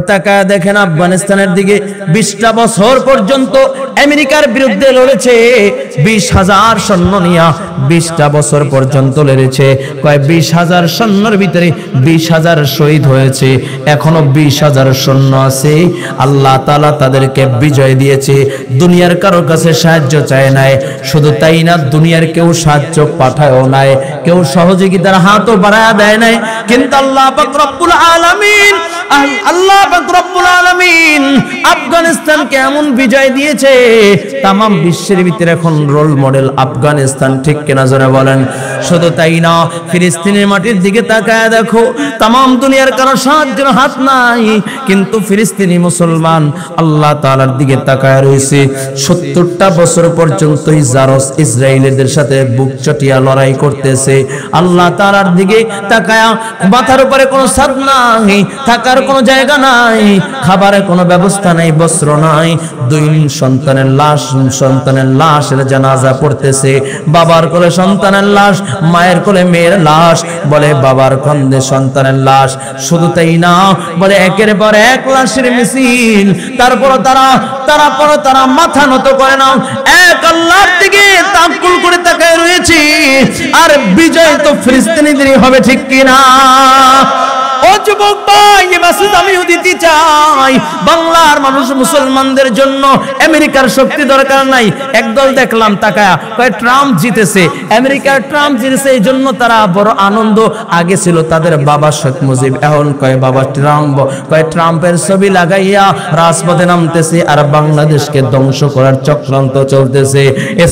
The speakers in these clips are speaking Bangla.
তাকায় দেখেন আফগানিস্তানের দিকে 20টা বছর পর্যন্ত আমেরিকার বিরুদ্ধে লড়েছে, 20,000 সৈন্য নিয়ে 20টা বছর পর্যন্ত লড়েছে। কয় 20,000 সৈন্যের ভিতরে 20,000 শহীদ হয়েছে, এখনো 20,000 সৈন্য আছে। আল্লাহ তাআলা তাদেরকে বিজয় দিয়েছে, দুনিয়ার কারো কাছে সাহায্য চায় নাই। শুধু তাই না, দুনিয়ার কেউ সাহায্য পাঠায়ও নাই, কেউ সহযোগিতার হাতও বাড়ায়া দেয় নাই। কিন্তু আল্লাহ পাক রব্বুল আলামিন আফগানিস্তানকে এমন বিজয় দিয়েছে, তাম বিশ্বের ভিতরে এখন রোল মডেল আফগানিস্তান, ঠিক কিনা জোরে বলেন। শুধু তাই না, ফিলিস্তিনের মাটির দিকে তাকায় দেখো, তাম দুনিয়ার কারো সাহায্যের হাত নাই, কিন্তু ফিলিস্তিনি মুসলমান আল্লাহ তাআলার দিকে তাকায় রয়েছে। 70টা বছর পর্যন্ত ইসরায়েলিদের সাথে বুক চটিয়া লড়াই করতেছে। আল্লাহ তাআলার দিকে তাকায়, মাথার উপরে কোনো ছাদ নাই, থাকার কোনো জায়গা নাই, খাবারের কোনো ব্যবস্থা নাই, বস্ত্র নাই। 2 সন্তানের লাশের জানাজা পড়তেছে। বাবার কোলে সন্তানের লাশ, মায়ের কোলে মেয়ের লাশ, বলে বাবার কন্দে সন্তানের লাশ। শুধু তাই না, বলে একের পর এক লাশের মিছিল। তারপর তারা মাথা নত করে না, এক আল্লাহর দিকে তাওয়াক্কুল করে তাকায় রয়েছে। আর বিজয় তো ফিলিস্তিনিদেরই হবে, ঠিক কিনা? ও যুবক ভাই, এই মেসেজ আমিও দিতে চাই। বাংলার মানুষ মুসলমানদের জন্য আমেরিকার শক্তি দরকার নাই। একদল দেখলাম তাকায়া কয় ট্রাম্প জিতেছে, আমেরিকার ট্রাম্প জিতেছে, এই জন্য তারা বড় আনন্দ। আগে ছিল তাদের বাবা শেখ মুজিব, এখন কয় বাবা ট্রাম্প। কয় ট্রাম্পের ছবি লাগাইয়া রাজপথে নামতেছে আর বাংলাদেশকে ধ্বংস করার চক্রান্ত চলতেছে।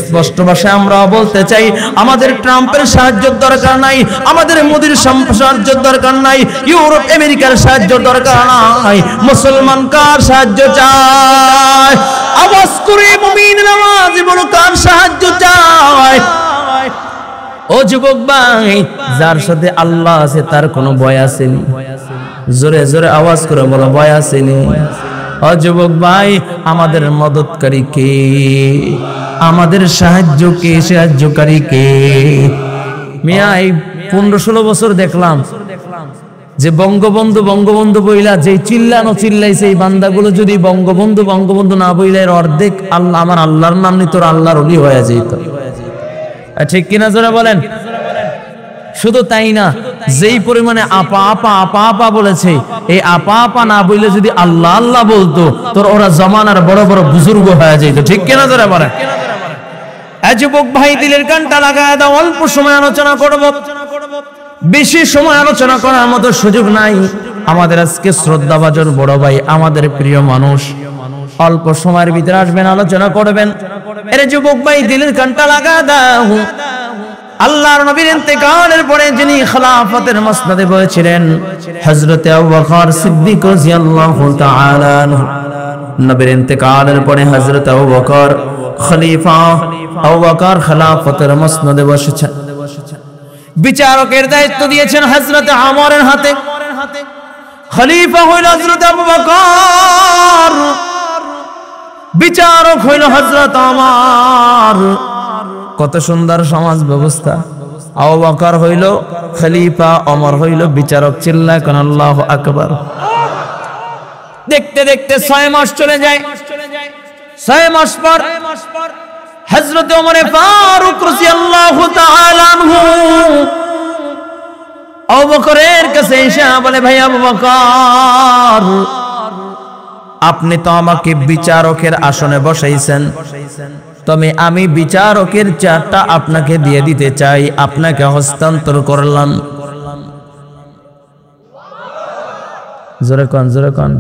স্পষ্ট ভাষায় আমরা বলতে চাই, আমাদের ট্রাম্পের সাহায্যের দরকার নাই, আমাদের মোদির সাহায্যের দরকার নাই, ইউরোপ আমেরিকার সাহায্য দরকার নাই। মুসলমান কার সাহায্য চায়? আওয়াজ করে মুমিনের আওয়াজ বলো, কার সাহায্য চায়? ও যুবক ভাই, যার সাথে আল্লাহ আছে তার কোনো ভয় আসেনি? জোরে জোরে আওয়াজ করে বলো, ভয় আসেনি? ও যুবক ভাই, আমাদের মদতকারী কে? আমাদের সাহায্যকারী কে? মিয়া, এই 15-16 বছর দেখলাম যে বঙ্গবন্ধু বইলা যে চিল্লাইছে, এই বান্দাগুলো যদি বঙ্গবন্ধু না বইলে অর্ধেক আল্লাহ, আমার আল্লাহর নাম নিত, আল্লাহর ওলি হয়ে যেত। ঠিক কিনা জোরে বলেন? শুধু তাই না, যেই পরিমাণে আপা বলেছে, এই আপা না বইলে যদি আল্লাহ আল্লাহ বলতো, তোর ওরা জমানার বড় বড় বুজুর্গ হয়ে যেত। ঠিক কিনা জোরে বলেন? যুবক ভাই, দিলের কানটা লাগায় দাও। অল্প সময় আলোচনা করব, বেশি সময় আলোচনা করার মতো সুযোগ নাই। আমাদের আজকে শ্রদ্ধাভাজন বড় ভাই, আমাদের প্রিয় মানুষ, অল্প সময়ের ভিতরে আসবেন, আলোচনা করবেন। এরে যুবক ভাই, দিলের কানটা লাগা দাও। আল্লাহর নবীর ইন্তেকালের পরে যিনি খেলাফতের মসনদে বসেছিলেন, হযরত আবু বকর সিদ্দিক রাদিয়াল্লাহু তাআলা আনহু। নবীর ইন্তেকালের পরে হযরত আবু বকর খলিফা, আবু বকর খেলাফতের মসনদে বসেছেন। বিচারকের দায়িত্ব দিয়েছেন হযরত ওমরের হাতে। খলিফা হইল হযরত আবু বকর, বিচারক হইল হযরত ওমর। কত সুন্দর সমাজ ব্যবস্থা! আবু বকর হইল খলিফা, ওমর হইল বিচারক। চিল্লায় কোন আল্লাহু আকবার। দেখতে দেখতে 6 মাস চলে যায়। 6 মাস পর হযরত ওমর ফারুক রাদিয়াল্লাহু তাআলা আনহু আবু বকরের কাছে এসে বলে, ভাই আবু বকর, আপনি তো আমাকে বিচারকের আসনে বসাইছেন, তবে আমি বিচারকের চেয়ারটা আপনাকে দিয়ে দিতে চাই, আপনাকে হস্তান্তর করলাম। জোরে কোন, জোরে কোন।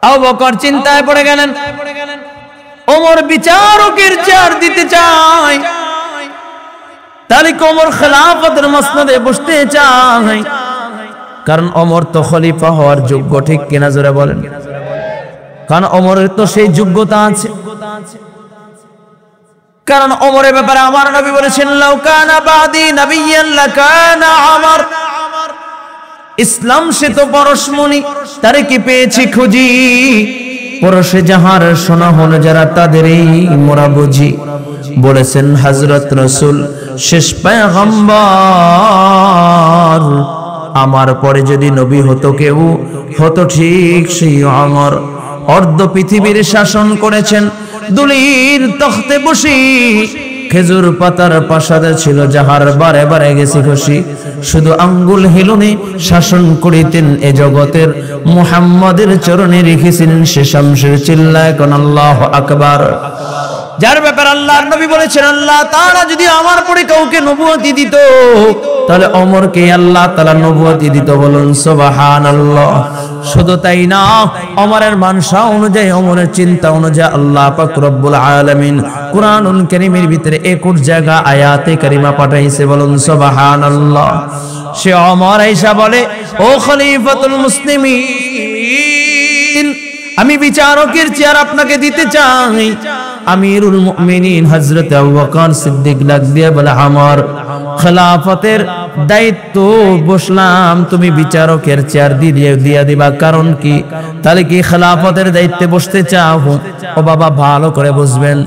আবু বকর চিন্তায় পড়ে গেলেন, ওমর বিচারকের চেয়ার দিতে চায়, তাহলে ওমর খেলাফতের মসনদে বসতে চায়, কারণ ওমর তো খলিফা হওয়ার যোগ্য। ঠিক কিনা জোরে বলেন? কারণ ওমরের তো সেই যোগ্যতা আছে। কারণ ওমরের ব্যাপারে আমার নবী বলেছেন, লাউ কানা বাদি নাবিয়্যান লাকানা ওমর। ইসলাম সে তো পরশমণি, তারে কি পেয়েছি খুঁজি, পরশে যাহার শোনা হলো যারা তাদেরই মোরা বুঝি। বলেছেন হযরত রাসূল, শেষ পয়গম্বর আমার পরে যদি নবী হতো কেউ, হতো ঠিক সেই ওমর। অর্ধ পৃথিবীর শাসন করেছেন দুলির তখতে বসি, খেজুর পাতার প্রাসাদে ছিল যাহার বারে বারে গেছি খুশি। শুধু আঙ্গুল হিলুনে শাসন করিতেন এ জগতের, মুহাম্মাদের চরণে রেখেছিলেন সে শামসের। চিল্লায় কোন আল্লাহু আকবার। যার ব্যাপারে আল্লাহর নবী বলেছেন, আল্লাহ তাআলা যদি আমার পরে কাউকে নবুয়তি দিত, তাহলে ওমরকে আল্লাহ তাআলা নবুয়তি দিত। বলুন সুবহানাল্লাহ। শুধু তাই না, ওমরের মানসা অনুযায়ী, ওমরের চিন্তা অনুযায়ী আল্লাহ পাক রব্বুল আলামিন কুরআনুল কারীমের ভিতরে 21 জায়গা আয়াতে কারিমা পাঠাইছে। বলুন সুবহানাল্লাহ। সে ওমর আয়েশা বলে, ও খলিফাতুল মুসলিমিন, আমি বিচারকের চেয়ার আপনাকে দিতে চাই। আমিরুল মুমিনিন হযরত আবু বকর সিদ্দিক ডাক দিয়ে বলে, আমার খেলাফতের দায়িত্ব বসলাম, তুমি বিচারকের চেয়ার দিয়ে দিবা। কারণ কি? তাহলে কি খেলাফতের দায়িত্বে বসতে চাও? ও বাবা, ভালো করে বুঝবেন,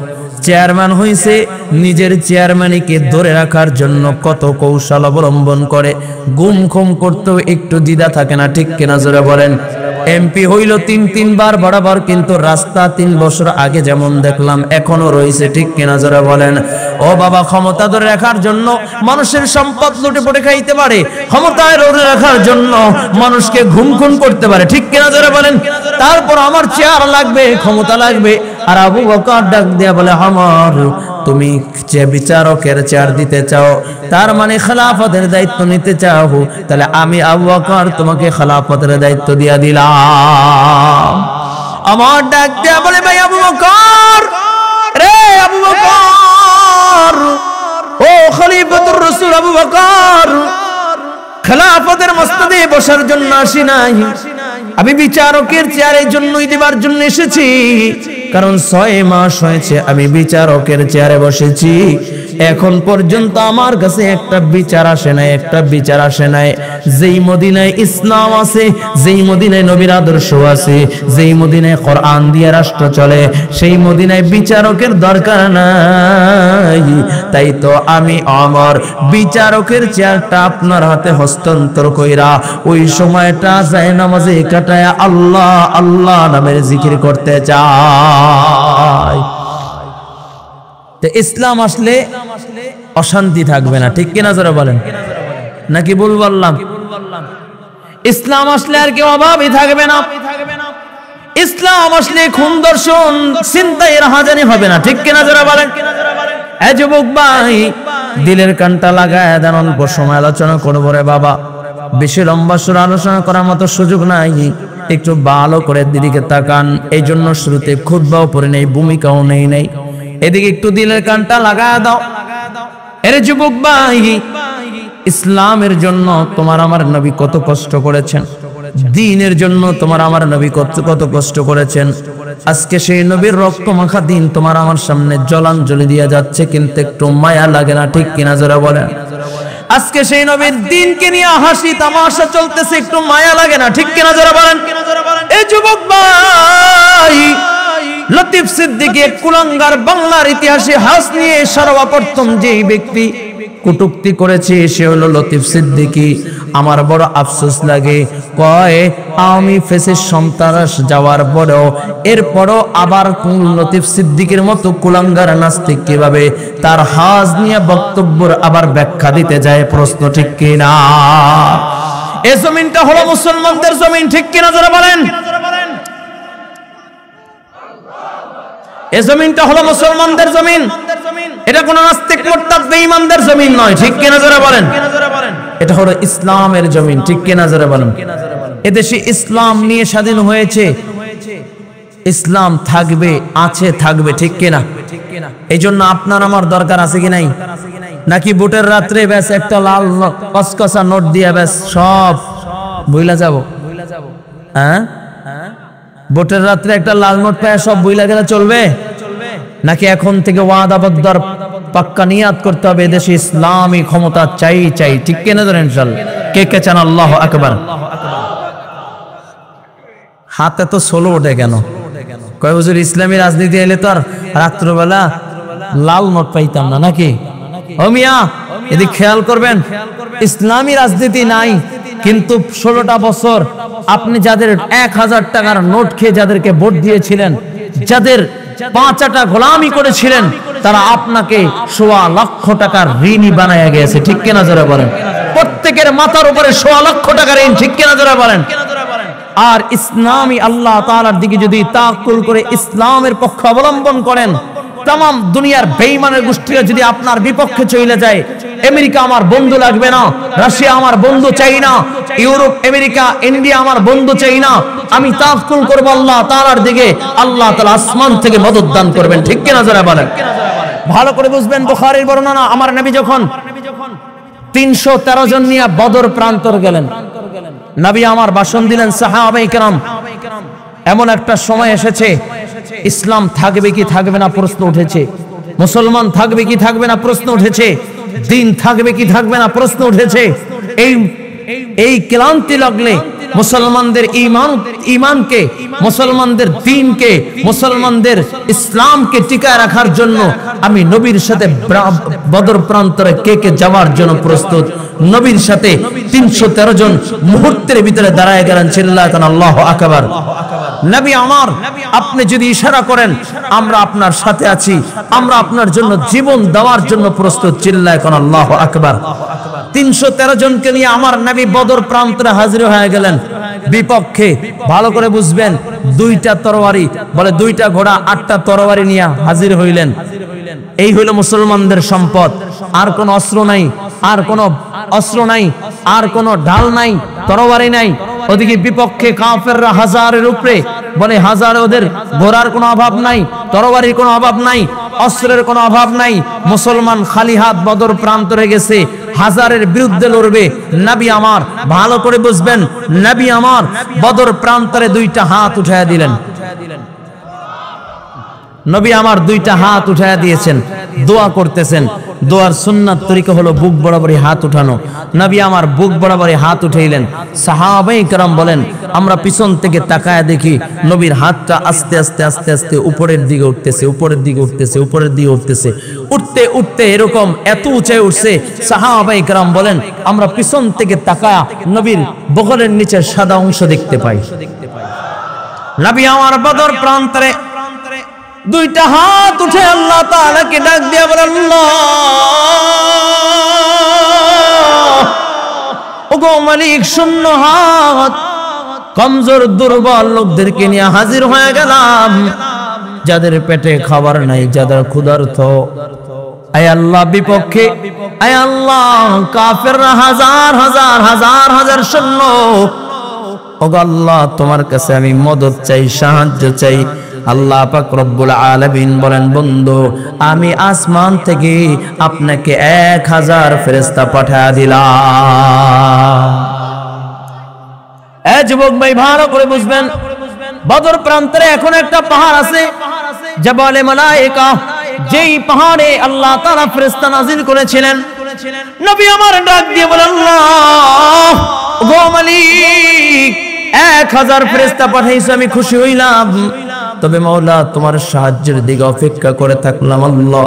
চেয়ারম্যান হইছে, নিজের চেয়ারম্যানকে ধরে রাখার জন্য কত কৌশল অবলম্বন করে। গুম খুম করতেও একটু দ্বিধা থাকে না, ঠিক কিনা জোরে বলেন। এমপি হইল তিনবার বরাবর, কিন্তু রাস্তা 3 বছর আগে যেমন দেখলাম এখনো রয়েছে, ঠিক কিনা জোরে বলেন। ও বাবা, ক্ষমতা ধরে রাখার জন্য মানুষের সম্পদ লুটে পড়ে খাইতে পারে, ক্ষমতায় ধরে রাখার জন্য মানুষকে ঘুম খুন করতে পারে, ঠিক কিনা জোরে বলেন। তারপর আমার চেয়ার লাগবে, ক্ষমতা লাগবে। আর আবু বকর ডাক দিয়া বলে, আমার তুমি যে বিচারকের চেয়ার দিতে চাও, তার মানে খেলাফতের দায়িত্ব নিতে চাও, তাহলে আমি আবু বকর তোমাকে খেলাফতের দায়িত্ব দিয়া দিলাম। আমার ডাক দিয়া বলে, ভাই আবু বকর, রে আবু বকর, ও খলিফাতুর রাসূল আবু বকর, খেলাফতের মসনদে বসার জন্য আসি নাই, আমি বিচারকের চেয়ারের জন্যই দিবার জন্য এসেছি। কারণ 6 মাস হয়েছে আমি বিচারকের চেয়ারে বসেছি, এখন পর্যন্ত আমার কাছে একটা বিচার আসে নাই, যেই মদিনায় ইসলাম আছে, যেই মদিনায় নবীর আদর্শ আছে, যেই মদিনায় কোরআন দিয়ে রাষ্ট্র চলে, সেই মদিনায় বিচারকের দরকার নাই। তাই তো আমি আমার বিচারকের চেয়ারটা আপনার হাতে হস্তান্তর কইরা ওই সময়টা যায় নামাজে কাটায় আল্লাহ আল্লাহ নামের জিকির করতে চাই। তো ইসলাম আসলে অশান্তি থাকবে না, ঠিক কিনা জোরে বলেন, নাকি ভুল বললাম? ইসলাম আসলে আর কি অভাবই থাকবে না। ইসলাম আসলে খুন দর্শন চিন্তায় রাহাজানি হবে না, ঠিক কিনা জোরে বলেন। এ যুবক ভাই, দিলের কানটা লাগায় দেন, অল্প সময় আলোচনা করবো রে বাবা, বেশি লম্বা সুরে আলোচনা করার মতো সুযোগ নাই, একটু ভালো করে দিদিকে তাকান। এই জন্য শুরুতে খুতবাও পড়ে নেই, ভূমিকাও নেই, এদিকে একটু দিলের কানটা লাগায় দাও। এর যুবক ভাই, ইসলামের জন্য তোমার আমার নবী কত কষ্ট করেছেন, দ্বীনের জন্য তোমার আমার নবী কত কষ্ট করেছেন। আজকে সেই নবীর রক্ত মাখা দিন তোমার আমার সামনে জলাঞ্জলি দিয়ে যাচ্ছে, কিন্তু একটু মায়া লাগে না, ঠিক কিনা জোরে বলেন। আজকে সেই নবীর দিনকে নিয়ে হাসি তামাশা চলতেছে, একটু মায়া লাগে না, ঠিক কিনা জোরে বলেন। এই যুবক ভাই, লতিফ সিদ্দিকী কুলাঙ্গার বাংলার ইতিহাসে হাস নিয়ে সর্বপ্রথম যেই ব্যক্তি কটূক্তি করেছে সে হলো লতিফ সিদ্দিকী। আমার বড় আফসোস লাগে, কয় আমি ফেসের সন্ত্রাস যাওয়ার পরেও এরপরও আবার লতিফ সিদ্দিকীর মতো কুলাঙ্গার নাস্তিক কিভাবে তার হাজ নিয়ে বক্তব্যের আবার ব্যাখ্যা দিতে যায়, প্রশ্ন ঠিক কিনা? এই জমিনটা হলো মুসলমানদের জমিন, ঠিক কিনা যারা বলেন। এই জমিনটা হলো মুসলমানদের জমিন, এটা কোন নাস্তিক মুরতাদ বেঈমানদের জমিন নয়, ঠিক কিনা যারা বলেন। এটা হলো ইসলামের জমিন, ঠিক কিনা যারা বলেন। এদেশে ইসলাম নিয়ে স্বাধীন হয়েছে, ইসলাম থাকবে, আছে, থাকবে, ঠিক কিনা? এই জন্য আপনার আমার দরকার আছে কি নাই? নাকি ভোটের রাত্রে ব্যাস একটা লাল কসকসা নোট দিয়ে ব্যাস সব ভুইলা যাব? হ্যাঁ, ভোটের রাত্রে একটা লাল নোট পায় সব ভুইলা গেলে চলবে? নাকি এখন থেকে ওয়াদাবদ্ধ পাক্কা নিয়াত করতে হবে, এদেশে ইসলামী ক্ষমতা চাই, ঠিক কিনা ধরেন? ইনশাআল্লাহ। কে কে চান? আল্লাহু আকবার। হাতে তো সোলো ওঠে কেন? কয় হুজুর, ইসলামী রাজনীতি এলে তো আর রাত্রবেলা লাল নোট পাইতাম না, নাকি? ও মিয়া, এদিকে খেয়াল করবেন, ইসলামী রাজনীতি নাই, কিন্তু 16টা বছর আপনি যাদের 1000 টাকার নোট খেয়ে যাদেরকে ভোট দিয়েছিলেন, যাদের 5 আটা গোলামি করেছিলেন, তারা আপনাকে 1.25 লক্ষ টাকার ঋণী বানায়া গেছে। ঠিক কিনা জোরে বলেন? প্রত্যেকের মাথার উপরে 1.25 লক্ষ টাকার ঋণ। ঠিক কিনা জোরে বলেন? আর ইসলামী আল্লাহ তাআলার দিকে যদি তাওয়াক্কুল করে ইসলামের পক্ষ অবলম্বন করেন, तमाम দুনিয়ার বেঈমানের গোষ্ঠীরা যদি আপনার বিপক্ষে চলে যায়, আমেরিকা আমার বন্ধু লাগবে না, রাশিয়া আমার বন্ধু চাই না, ইউরোপ আমেরিকা ইন্ডিয়া আমার বন্ধু চাই না, আমি তাওয়াক্কুল করব আল্লাহ তাআলার দিকে, আল্লাহ তাআলা আসমান থেকে মদদ দান করবেন। ঠিক কিনা যারা বলেন? ভালো করে বুঝবেন, বুখারীর বর্ণনা, আমার নবী যখন 313 জন নিয়ে বদর প্রান্তর গেলেন, নবী আমার ভাষণ দিলেন, সাহাবায়ে কেরাম, এমন একটা সময় এসেছে ইসলাম থাকবে কি থাকবে না প্রশ্ন উঠেছে, মুসলমান থাকবে কি থাকবে না প্রশ্ন উঠেছে, দিন থাকবে কি থাকবে না প্রশ্ন উঠেছে। এই ক্লান্তি লাগলে মুসলমানদের ঈমানকে, মুসলমানদের দ্বীনকে, মুসলমানদের ইসলামকে টিকায় রাখার জন্য আমি নবীর সাথে বদর প্রান্তরে কে কে যাওয়ার জন্য প্রস্তুত? নবীর সাথে 313 জন মুহূর্তের ভিতরে দাঁড়ায় গেলেন। চিল্লাতেন আল্লাহু আকবার। নবী আমার, আপনি যদি ইশারা করেন আমরা আপনার সাথে আছি, আমরা আপনার জন্য জীবন দেওয়ার জন্য প্রস্তুত। চিল্লাতেন আল্লাহু আকবার। 313 জনকে নিয়ে আমার নবী বদর প্রান্তরে হাজির হয়ে গেলেন। বিপক্ষে ভালো করে বুঝবেন, 2টা তরবারি, বলে 2টা ঘোড়া, 8টা তরবারি নিয়ে হাজির হইলেন। এই হইল মুসলমানদের সম্পদ। আর কোন অস্ত্র নাই, আর কোন অস্ত্র নাই, আর কোন ঢাল নাই, তরবারি নাই। ওদিকে বিপক্ষে কাফেররা হাজারের উপরে, বলে হাজারে, ওদের ঘোড়ার কোনো অভাব নাই, তরবারির কোনো অভাব নাই, অস্ত্রের কোনো অভাব নাই। মুসলমান খালি হাত বদর প্রান্তরে গেছে, হাজারের বিরুদ্ধে লড়বে। নবী আমার, ভালো করে বুঝবেন, নবী আমার বদর প্রান্তরে 2টা হাত উঠায়া দিলেন। নবী আমার 2টা হাত উঠায়া দিয়েছেন, দোয়া করতেছেন। দোয়ার সুন্নাত তরিকা হলো বুক বরাবরই হাত উঠানো। নবী আমার বুক বরাবরই হাত উঠাইলেন। সাহাবায়ে কেরাম বলেন, আমরা পিছন থেকে তাকায় দেখি নবীর হাতটা আস্তে আস্তে আস্তে আস্তে উপরের দিকে উঠতেছে, উপরের দিকে উঠতেছে, উপরের দিকে উঠতেছে, উঠতে উঠতে এরকম এত উঁচায় উঠছে। সাহাবায়ে কেরাম বলেন, আমরা পিছন থেকে তাকায় নবীর বগলের নিচে সাদা অংশ দেখতে পাই। নবী আমার বদর প্রান্তরে 2টা হাত উঠে আল্লাহ তাআলাকে ডাক দিয়া বলেন, আল্লাহ, ওগো মালিক, শূন্য হাত কমজোর দুর্বল লোকদেরকে নিয়ে হাজির হয়ে গেলাম, যাদের পেটে খাবার নাই, যাদের ক্ষুধার্ত। আয় আল্লাহ, বিপক্ষে আয় আল্লাহ কাফেররা হাজার হাজার হাজার হাজার সৈন্য। ওগো আল্লাহ, তোমার কাছে আমি মদদ চাই, সাহায্য চাই। আল্লাহ পাক রব্বুল আলামিন বলেন, বন্ধু, আমি আসমান থেকে আপনাকে 1000 ফেরেশতা পাঠিয়ে দিলাম। এই যুবক ভাই, ভালো করে বুঝবেন, বদর প্রান্তরে এখন একটা পাহাড় আছে, জাবালে মালায়েকা। যেই পাহাড়ে আল্লাহ তাআলা ফেরেশতা নাযিল করেছিলেন। নবী আমার ডাক দিয়ে বলেন, আল্লাহ গো মালিক, 1000 ফেরেশতা পাঠাইছো, আমি খুশি হইলাম, তবে মাওলা তোমার সাহায্যের দিকে অপেক্ষা করে থাকলাম। আল্লাহ,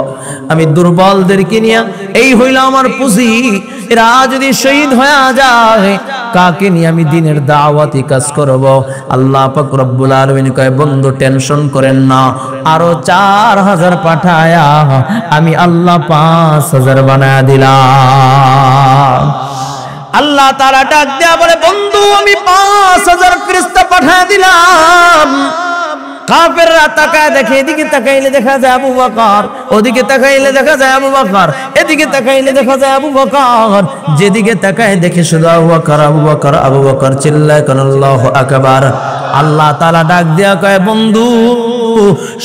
আমি দুর্বলদেরকে নিয়ে, এই হইল আমার পুঁজি, এরা যদি শহীদ হয়ে যায়, কাকে নিয়ে আমি দিনের দাওয়াতি কাজ করব? আল্লাহ পাক রব্বুল আলামিন কয়, বন্ধু টেনশন করেন না, আরো 4000 পাঠায়া আমি আল্লাহ 5000 বানায়া দিলাম। আল্লাহ তাআলা ডাক দেয়া বলে, বন্ধু, আমি 5000 ফেরেশতা পাঠায়া দিলাম। কাফেররা তাকায় দেখে, এদিকে তাকাইলে দেখা যায় আবু বকর, ওদিকে তাকাইলে দেখা যায় আবু বকর, এদিকে তাকাইলে দেখা যায় আবু বকর, যেদিকে তাকায় দেখে শুধু আবু বকর, আবু বকর, আবু বকর। চিল্লায় কোন আল্লাহু আকবার। আল্লাহ তাআলা ডাক দেয়া কয়, বন্ধু,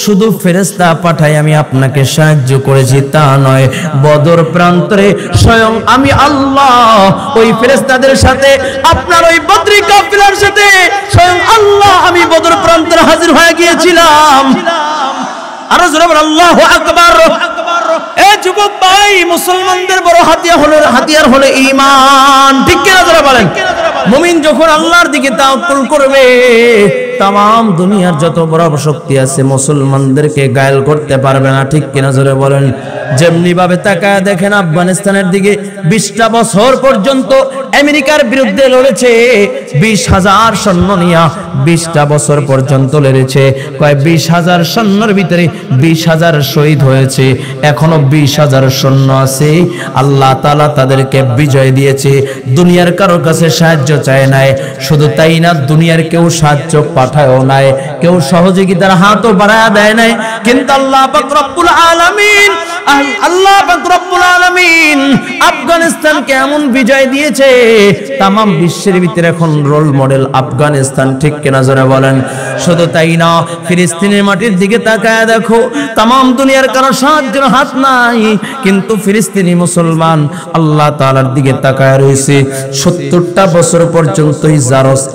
শুধু ফেরেশতা পাঠাই আমি আপনাকে সাহায্য করেছি তা নয়, বদর প্রান্তরে স্বয়ং আমি আল্লাহ ওই ফেরেশতাদের সাথে, আপনার ওই বদরি কাফিলার সাথে স্বয়ং আল্লাহ আমি বদর প্রান্তরে হাজির হয়ে গিয়েছিলাম। আর জোরে বল আল্লাহু আকবার। এই যুবক ভাই, মুসলমানদের বড় হাতিয়ার হলো ঈমান। ঠিক কিনা জোরে বলেন? মুমিন যখন আল্লাহর দিকে তাওয়াক্কুল করবে, তাম দুনিয়ার যত বড় শক্তি আছে মুসলমানদেরকে গায়েল করতে পারবে না। ঠিক কিনা জোরে বলেন। যেমনি ভাবে তাকায় দেখেন আফগানিস্তানের দিকে 20টা বছর পর্যন্ত আমেরিকার বিরুদ্ধে লড়েছে, 20,000 সৈন্য নিয়ে 20টা বছর পর্যন্ত লড়েছে। কয় 20,000 সৈন্যের ভিতরে 20,000 শহীদ হয়েছে, এখনো 20,000 সৈন্য আছে। আল্লাহ তাআলা তাদেরকে বিজয় দিয়েছে, দুনিয়ার কারোর কাছে সাহায্য চায় নাই। শুধু তাই না, দুনিয়ার কেউ সাহায্য পাঠায়ও নাই, কেউ সহযোগিতার হাতও বাড়ায় দেয় নাই। কিন্তু আল্লাহ পাক রব্বুল আলামিন আফগানিস্তানকে এমন বিজয় দিয়েছে, তাম বিশ্বের ভিতরে এখন রোল মডেল আফগানিস্তান। ঠিক কিনা জোরে বলেন। শুধু তাই না, ফিলিস্তিনের মাটির দিকে তাকায় দেখো, তাম দুনিয়ার কারো সাহায্যের হাত নাই, কিন্তু ফিলিস্তিনি মুসলমান আল্লাহ তাআলার দিকে তাকায় রয়েছে। 70টা বছর পর্যন্ত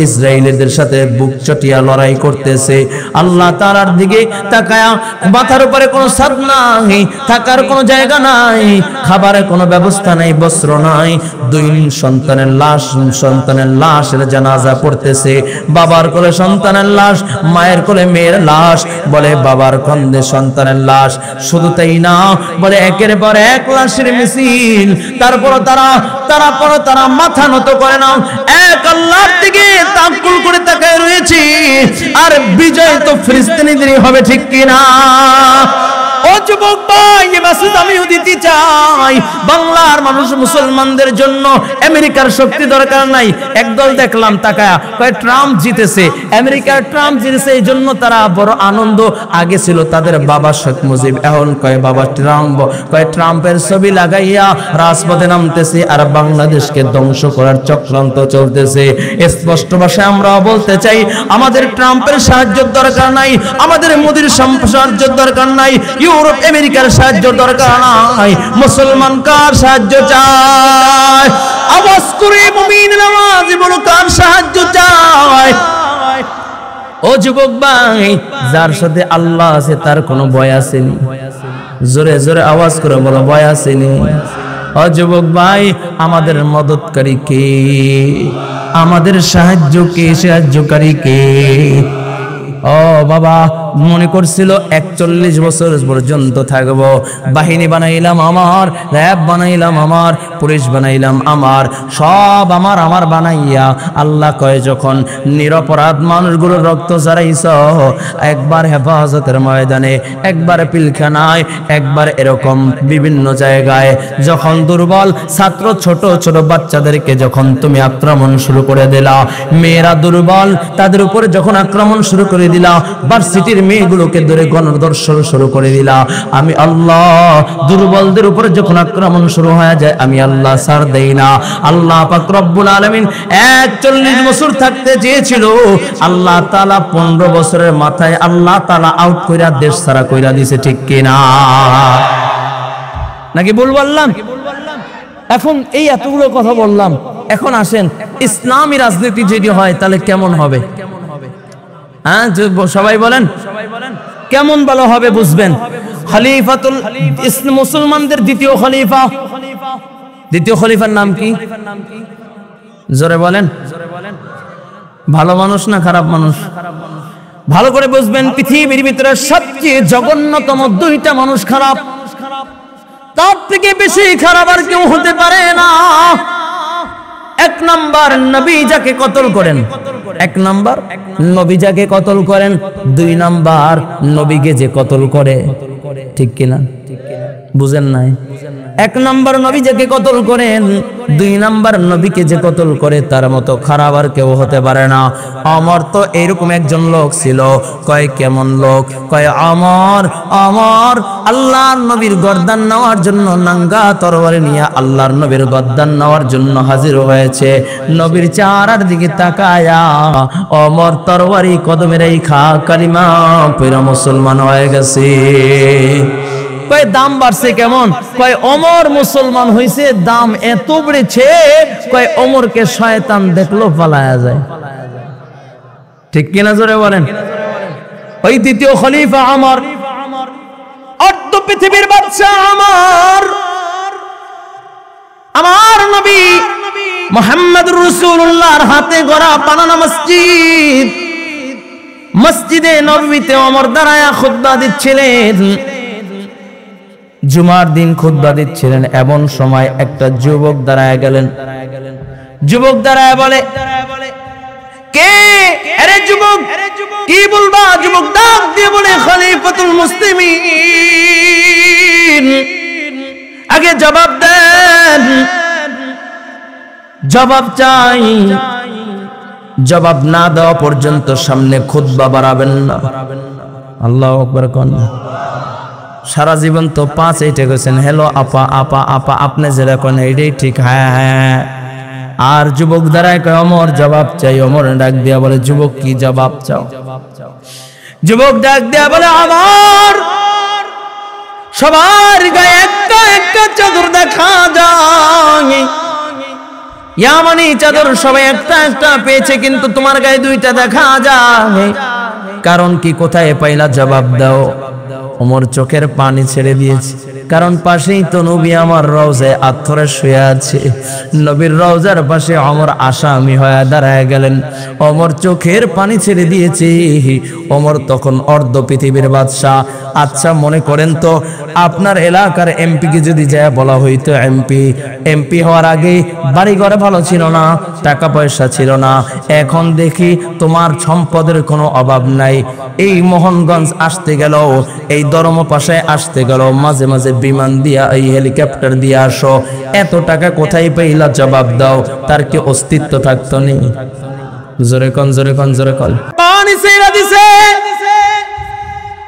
ইসরায়েলিদের সাথে বুক চটিয়া লড়াই করতেছে। আল্লাহ তাআলার দিকে তাকায়া, মাথার উপরে কোনো ছাদ নাই, থাকার কোনো জায়গা নাই, খাবারের কোনো ব্যবস্থা নাই, বস্ত্র নাই। 2 সন্তানের লাশের জানাজা পড়তেছে। বাবার কোলে সন্তানের লাশ, মায়ের কোলে মেয়ের লাশ, বলে বাবার কাঁধে সন্তানের লাশ। শুধু তাই না, বলে একের পর এক লাশের মিছিল। তারপর তারা মাথা নত করে না, এক আল্লাহর দিকে তাওয়াক্কুল করে তাকায় রয়েছে। আর বিজয় তো ফিলিস্তিনিদেরই হবে। ঠিক কিনা? ও যুবক ভাই, এই মেসেজ আমিও দিতে চাই। বাংলার মানুষ মুসলমানদের জন্য আমেরিকার শক্তি দরকার নাই। একদল দেখলাম তাকায়া কয় ট্রাম্প জিতেছে, আমেরিকার ট্রাম্প জিতেছে, এই জন্য তারা বড় আনন্দ। আগে ছিল তাদের বাবা শেখ মুজিব, এখন কয় বাবা ট্রাম্প। কয় ট্রাম্পের ছবি লাগাইয়া রাজপথে নামতেছে আর বাংলাদেশকে ধ্বংস করার চক্রান্ত চলতেছে। স্পষ্ট ভাষায় আমরা বলতে চাই, আমাদের ট্রাম্পের সাহায্যের দরকার নাই, আমাদের মোদির সাহায্যের দরকার নাই, ইউরোপ আমেরিকার সাহায্য দরকার নাই। মুসলমান কার সাহায্য চায়? আওয়াজ করে মুমিনের আওয়াজ বলো, কার সাহায্য চায়? ও যুবক ভাই, যার সাথে আল্লাহ আছে তার কোনো ভয় আসেনি। জোরে জোরে আওয়াজ করে বলো, ভয় আসেনি। ও যুবক ভাই, আমাদের মদতকারী কে? আমাদের সাহায্যকারী কে? ও বাবা, মনে করছিল 41 বছর পর্যন্ত থাকবো, বাহিনী বানাইলাম আমার, র্যাব বানাইলাম আমার, পুলিশ বানাইলাম আমার, সব আমার বানাইয়া আল্লাহ কয় যখন নিরপরাধ মানুষগুলোর রক্ত ঝরাইছ, একবার হেফাজতের ময়দানে, একবার পিলখানায়, একবার এরকম বিভিন্ন জায়গায়, যখন দুর্বল ছাত্র ছোট ছোট বাচ্চাদেরকে যখন তুমি আক্রমণ শুরু করে দিলা, মেয়েরা দুর্বল তাদের উপরে যখন আক্রমণ শুরু করে দিলা, ভার্সিটির মেয়েগুলোকে ধরে গণধর্ষণ শুরু করে দিলা, আমি আল্লাহ দুর্বলদের উপরে যখন আক্রমণ শুরু হয়ে যায়, আমি আল্লাহ ছাড় দেই না। আল্লাহ পাক রব্বুল আলামিন 41 বছর থাকতে চেয়েছিল, আল্লাহ তাআলা 15 বছরের মাথায় আল্লাহ তাআলা আউট কইরা দেশ ছাড়া কইরা দিয়েছে। ঠিক কিনা? নাকি ভুল বললাম? এখন এই এতগুলো কথা বললাম, এখন আসেন ইসলামী রাজনীতি যদি হয় তাহলে কেমন হবে? হ্যাঁ, সবাই বলেন কেমন ভালো হবে বুঝবেন। খলিফাতুল মুসলমানদের দ্বিতীয় খলিফার নাম কি? জোরে বলেন। ভালো মানুষ না খারাপ মানুষ? ভালো করে বুঝবেন, পৃথিবীর ভিতরে সবচেয়ে জঘন্যতম 2টা মানুষ খারাপ, তার থেকে বেশি খারাপ আর কেউ হতে পারে না। 1 নাম্বার নবী যাকে কতল করেন, 1 নাম্বার নবী যাকে কতল করেন, 2 নাম্বার নবীকে যে কতল করে। ঠিক কিনা? বুঝেন নাই? 1 নাম্বার নবী যাকে কতল করেন, 2 নাম্বার নবীকে যে কতল করে, তার মতো খারাপ আর কেউ হতে পারে না। আমার তো এরকম একজন লোক ছিল। কয় কেমন লোক? কয় আমার আল্লাহর নবীর গর্দান নেওয়ার জন্য নাঙ্গা তরবারি নিয়ে আল্লাহর নবীর গর্দান নেওয়ার জন্য হাজির হয়েছে। নবীর চেহারার দিকে তাকায়া ওমর তরবারি কদমে রেখা কালিমা পড়ে মুসলমান হয়ে গেছে। কয় দাম বাড়ছে কেমন? কয় ওমর মুসলমান হইছে, দাম এত বেড়েছে, কয় ওমরকে শয়তান দেখলো পালায়া যায়। ঠিক কিনা? জোরে বলেন। ওই দ্বিতীয় খলিফা আমার, অর্ধ পৃথিবীর বাদশা আমার নবী মুহাম্মদুর রাসূলুল্লাহর হাতে গড়া বানানো মসজিদ, মসজিদে নববীতে ওমর দাঁড়ায়া খুতবা দিচ্ছিলেন। জুমার দিন খুতবা দিচ্ছিলেন, এমন সময় একটা যুবক দাঁড়ায় গেলেন। যুবক দাঁড়ায় বলে, কে? আরে যুবক, কি বলবা? যুবক ডাক দিয়ে বলে, খলিফাতুল মুসলিমিন। আগে জবাব দেন, জবাব চাই। জবাব না দেওয়া পর্যন্ত সামনে খুতবা বাড়াবেন না। আল্লাহু আকবার কোন। সারা জীবন তো 5 এইটা গেছেন, হ্যালো আপা আপা আপা, আপনি যেটা কোন এইটাই ঠিক। হ্যাঁ হ্যাঁ। আর যুবক দ্বারাই কয়, ওমর জবাব চাই। ওমর ডাক দিয়া বলে, যুবক কি জবাব চাও? যুবক ডাক দিয়া বলে, আমার সবার গায়ে একটা একটা চাদর দেখা যায়, ইয়ামানি চাদর সবাই একটা একটা পেয়েছে, কিন্তু তোমার গায়ে 2টা দেখা যায়। কারণ কি, কোথায় পাইলা? জবাব দাও। ওমর চোখের পানি ছেড়ে দিয়েছে, কারণ পাশেই তো নবী আমার রওজায় আত্মরে শুয়ে আছে। নবীর রওজার পাশে ওমর আসামি হয়ে দাঁড়ায় গেলেন। ওমর চোখের পানি ছেড়ে দিয়েছে। ওমর তখন অর্ধ পৃথিবীর বাদশা। আচ্ছা মনে করেন তো, আপনার এলাকার এমপিকে যদি যায় বলা হইতো, এমপি হওয়ার আগে বাড়ি ঘরে ভালো ছিল না, টাকা পয়সা ছিল না, এখন দেখি তোমার সম্পদের কোনো অভাব নাই। এই মোহনগঞ্জ আসতে গেল, এই ধর্ম পাশে আসতে গেল, মাঝে মাঝে বিমান দিয়া, এই হেলিকপ্টার দিয়ে আসো, এত টাকা কোথায় পাইলা? জবাব দাও। তার কি অস্তিত্ব থাকতো? নেই। জোরে কোন, জোরে কোন, জোরে কোন। পানি ছেড়ে দিছে।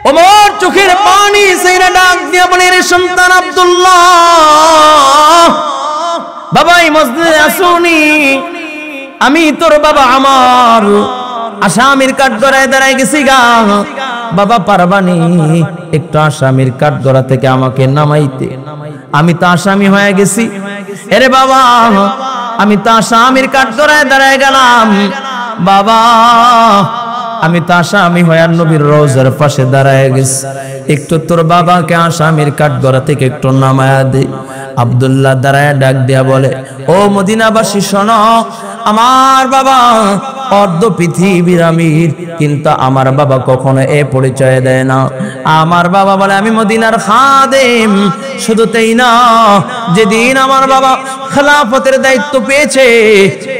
ওমর চোখের পানি ছেড়ে ডাক দিয়া বলে, রে সন্তান আব্দুল্লাহ, বাবা এই মসজিদে আসুনি? আমি তোর বাবা, আমার আসামির কাঠগড়ায় দাঁড়ায় গেছি গা। বাবা পারবানি একটু আসামির কাঠগড়া থেকে আমাকে নামাইতে? আমি তো আসামি হয়ে গেছি। এরে বাবা, আমি তো আসামির কাঠগড়ায় দাঁড়ায় গেলাম। বাবা আমি তো আসামি হয়ে নবীর রওজার পাশে দাঁড়ায় গেছি, একটু তোর বাবাকে আসামির কাঠগড়া থেকে একটু নামায়া দে। আব্দুল্লাহ দাঁড়ায় ডাক দিয়া বলে, ও মদিনাবাসী শোনো, আমার বাবা অর্ধ পৃথিবীর আমির, কিন্তু আমার বাবা কখনো এ পরিচয় দেয় না। আমার বাবা বলে, আমি মদিনার খাদেম। শুধু তাই না, যেদিন আমার বাবা খেলাফতের দায়িত্ব পেয়েছে,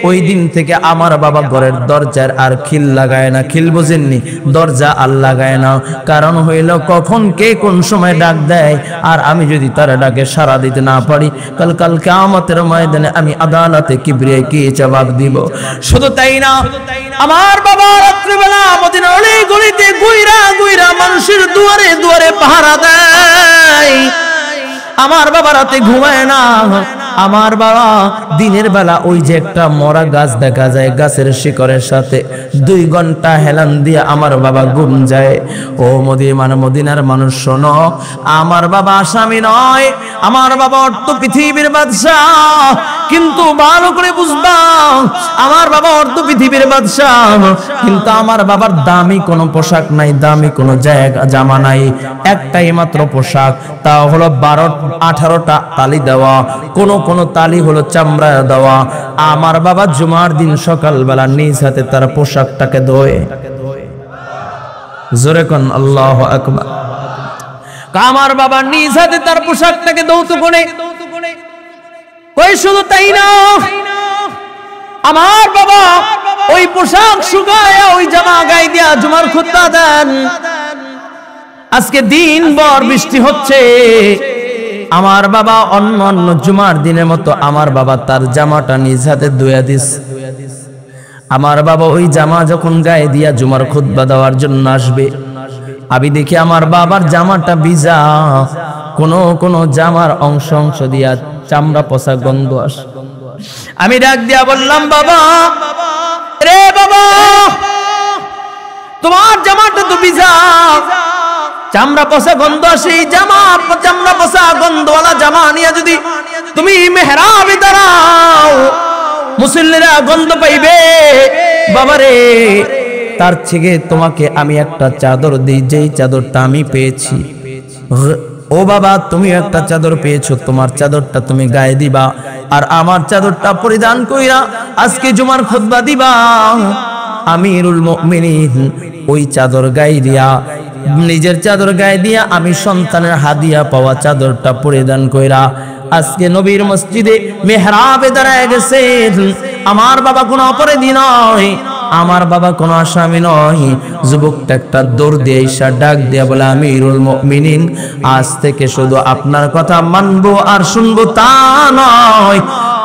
ওই দিন থেকে আমার বাবা ঘরের দরজার আর খিল লাগায় না। খিল বুঝেননি? দরজা আর লাগায় না। কারণ হইল, কখন কে কোন সময় ডাক দেয়, আর আমি যদি তার ডাকে সাড়া দিতে না পারি, কাল কিয়ামতের ময়দানে আমি আদালতে কিবরিয়ে কি জবাব দিব। শুধু তাই না, আমার বাবা রাত্রিবেলা মদিনার অলি গলিতে গুইরা গুইরা মানুষের দুয়ারে দুয়ারে পাহারা দেয়। আমার বাবা রাতে ঘুমায় না। আমার বাবা দিনের বেলা ওই যে একটা মরা গাছ দেখা যায়, গাছের শিকড়ের সাথে 2 ঘন্টা হেলান দিয়ে আমার বাবা ঘুম যায়। ও মদিনার মানুষ শোনো, আমার বাবা আসামি নয়, আমার বাবা অর্ধ পৃথিবীর বাদশাহ। কিন্তু ভালো করে বুঝবা, আমার বাবা অর্ধ পৃথিবীর বাদশাহ, কিন্তু আমার বাবার দামি কোনো পোশাক নাই, দামি কোনো জামা নাই। একটাই মাত্র পোশাক, তা হলো 12-18টা তালি দেওয়া, কোন তালি হলো চামড়া দেওয়া। আমার বাবা জুমার দিন সকালবেলা নিজ হাতে তার পোশাকটাকে ধোয়ে। জোরে কোন আল্লাহু আকবার। আমার বাবা নিজ হাতে তার পোশাকটাকে ধৌত করে। ওই শুধু তাই না, আমার বাবা ওই পোশাক শুকায় ওই জামা গায়ে দিয়া জুমার খুতবা দেন। আজকে দিনভর বৃষ্টি হচ্ছে, আমার বাবা অন্য জুমার দিনের মতো আমার বাবা তার জামাটা নিজ হাতে ধুয়ে দিস। আমার বাবা ওই জামা যখন গায়ে দিয়া জুমার খুতবা দেওয়ার জন্য আসবে, আমি দেখি আমার বাবার জামাটা ভিজা, কোন জামার অংশ দিয়া চামড়া পচা গন্ধ আসে। আমি ডাক দিয়া বললাম, বাবা রে বাবা, তোমার জামাটা তো ভিজা, চামড়া পচা গন্ধ আসে। চামড়া পচা গন্ধওয়ালা জামা নিয়ে যদি তুমি মেহরাবে দাঁড়াও, মুসল্লিরা গন্ধ পাইবে। বাবারে, তার থেকে তোমাকে আমি একটা চাদর দিই, যেই চাদরটা আমি পেয়েছি ও বাবা, তুমি একটা চাদর পেয়েছো, তোমার চাদরটা তুমি গায়ে দিবা, আর আমার চাদরটা পরিধান কইরা আজকে জুমার খুতবা দিবা। আমিরুল মুমিনিন ওই চাদর গায়ে দিয়া, নিজের চাদর গায়ে দিয়া, আমি সন্তানের হাদিয়া পাওয়া চাদরটা পরিধান কইরা আজকে নবীর মসজিদে মেহরাবে দাঁড়ায় গেছেন। আমার বাবা কোনো অপরাধী নয়, আমার বাবা কোনো আসামি নয়। যুবকটা একটা দৌড় দিয়ে ঈশা ডাক দিয়া বলে, আমিরুল মুমিনিন, আজ থেকে শুধু আপনার কথা মানবো আর শুনবো তা নয়,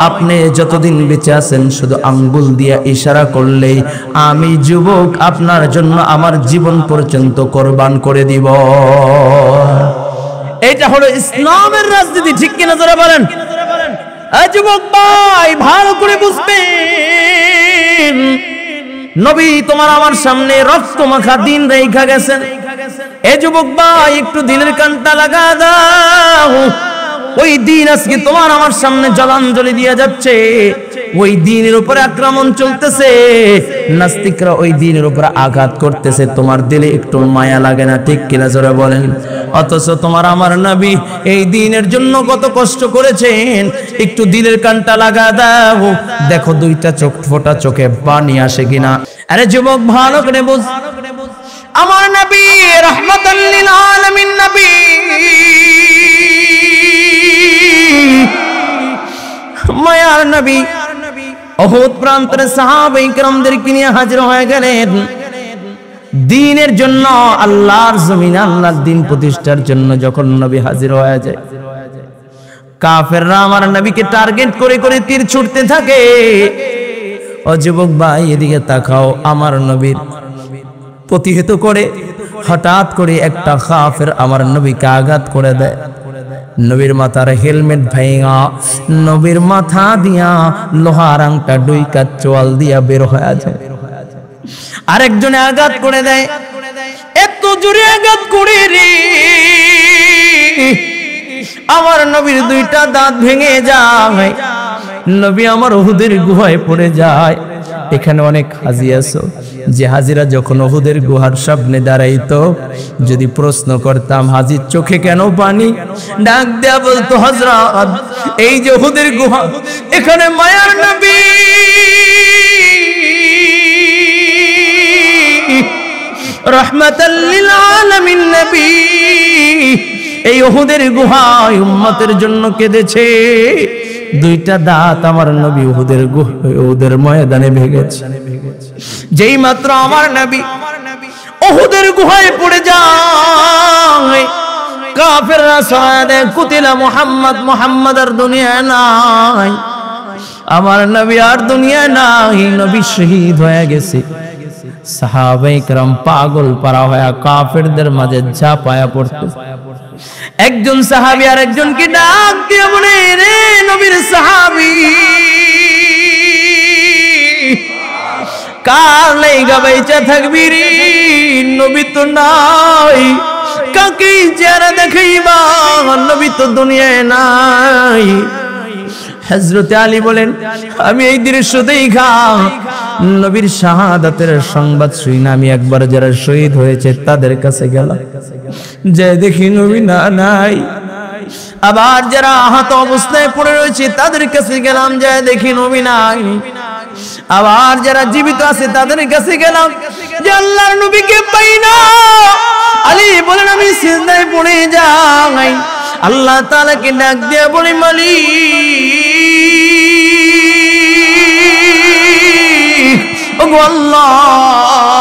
আপনি যতদিন বেঁচে আছেন শুধু আঙ্গুল দিয়ে ইশারা করলেই আমি যুবক আপনার জন্য আমার জীবন পর্যন্ত কোরবান করে দিব। এটা হলো ইসলামের রাজনীতি, ঠিক কিনা জোরে বলেন? যুবক ভাই ভালো করে বুঝবেন, নবী তোমার আমার সামনে রক্ত মাখা দিন রেখা গেছেন। এ যুবক ভাই একটু দিলের কানটা লাগা দাও, ওই দিন আজকে তোমার আমার সামনে জলাঞ্জলি দিয়ে যাচ্ছে, ওই দিনের উপরে আক্রমণ চলতেছে, নাস্তিকরা ওই দিনের উপরে আঘাত করতেছে, তোমার দিলে একটু মায়া লাগে না, ঠিক কিনা জোরে বলেন? অথচ তোমার আমার নবী এই দিনের জন্য কত কষ্ট করেছেন, একটু দিলের কানটা লাগা দাও, দেখো দুইটা চোখ ফোটা চোখে পানি আসে কিনা। আরে যুবক ভালো করে বুঝ, আমার নবী রাহমাতাল লিল আলামিন নবী, মায়ার নবী উহুদ প্রান্তরে সাহাবায়ে কিরামদেরকে নিয়ে হাজির হয়ে গেলেন দ্বীনের জন্য, আল্লাহর জমিনে আল্লাহর দ্বীন প্রতিষ্ঠার জন্য। যখন নবী হাজির হয়ে যায়, কাফেররা আমার নবীকে টার্গেট করে করে তীর ছুটতে থাকে। ও যুবক ভাই এদিকে তাকাও, আমার নবীর প্রতিহত করে হঠাৎ করে একটা কাফের আমার নবীকে আঘাত করে দেয়। নবীর মাথার হেলমেট ভাঙা, নবীর মাথা দিয়া লোহার আংটা ডুইকা চোয়াল দিয়া বের হয়ে যায়। আরেকজনে আঘাত করে দেয়, এত জোরে আঘাত করে রে আমার নবীর দুইটা দাঁত ভেঙে যায়, নবী আমার উহুদের গুহায় পড়ে যায়। এখানে অনেক হাজি আছো, যে হাজিরা যখন উহুদের গুহার সামনে দাঁড়াইতো, যদি প্রশ্ন করতাম হাজির চোখে কেন পানি, ডাক দেয়া বলতো, হযরত এই যে উহুদের গুহা, এখানে মায়ার নবী রাহমাতাল লিল আলামিন নবী এই উহুদের গুহায় উম্মতের জন্য কেঁদেছে। দুইটা দাঁত আমার নবী উহুদের ময়দানে ভেঙেছে। যেই মাত্র আমার নবী উহুদের গুহায় পড়ে যায়, কাফেররা সরায় দেয়, কুতিলা মুহাম্মদ, মুহাম্মদ আর দুনিয়া নাই, আমার নবী আর দুনিয়া নাই, নবী শহীদ হয়ে গেছে। সাহাবায়ে কেরাম পাগল পারা হয়ে কাফেরদের মাঝে ঝাঁপায়া পড়তে। একজন সাহাবী আর একজনকে ডাক দিয়ে বলে, রে নবীর সাহাবী, কার লাইগা বাইচা থাকবি রে, নবী তো নাই, কাকে যারা দেখাইবা, নবী তো দুনিয়ায় নাই। হযরত আলী বলেন, আমি এই দৃশ্য দেখা নবীর শাহাদাতের সংবাদ শুনি না, আমি একবার যারা শহীদ হয়েছে তাদের কাছে গেলাম, যে দেখি নবী না নাই। আবার যারা আহত অবস্থায় পড়ে রয়েছে তাদের কাছে গেলাম, যে দেখি নবী নাই। আবার যারা জীবিত আছে তাদের কাছে গেলাম, যে আল্লাহর নবীকে পাই না। আলী বলেন, আমি সিজদায় পড়ে যাই, আল্লাহ তাআলাকে ডাক দিয়ে বলি, মালিক ও আল্লাহ,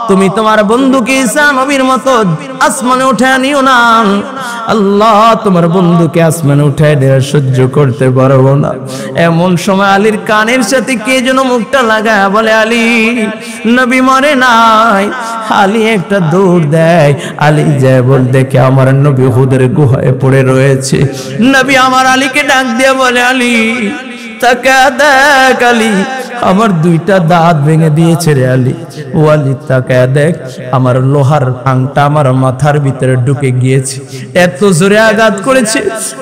তুমি তোমার বন্ধুকে ঈসা নবীর মতো আসমানে উঠায় নিও না। আল্লাহ, তোমার বন্ধুকে আসমানে উঠায় দেওয়া সহ্য করতে পারবো না। এমন সময় আলীর কানের সাথে কে যেন মুখটা লাগায় বলে, আলী নবী মরে নাই। আলী একটা দৌড় দেয়, আলী যায় বল, দেখে আমার নবী উহুদের গুহায় পড়ে রয়েছে। নবী আমার আলীকে ডাক দিয়ে বলে, আলী তাকা দেখ, আলী আমার দুইটা দাঁত ভেঙে দিয়েছে রে আলী। ও আলী তাকা দেখ, আমার লোহার আংটা আমার মাথার ভিতরে ঢুকে গিয়েছে, এত জোরে আঘাত করেছে,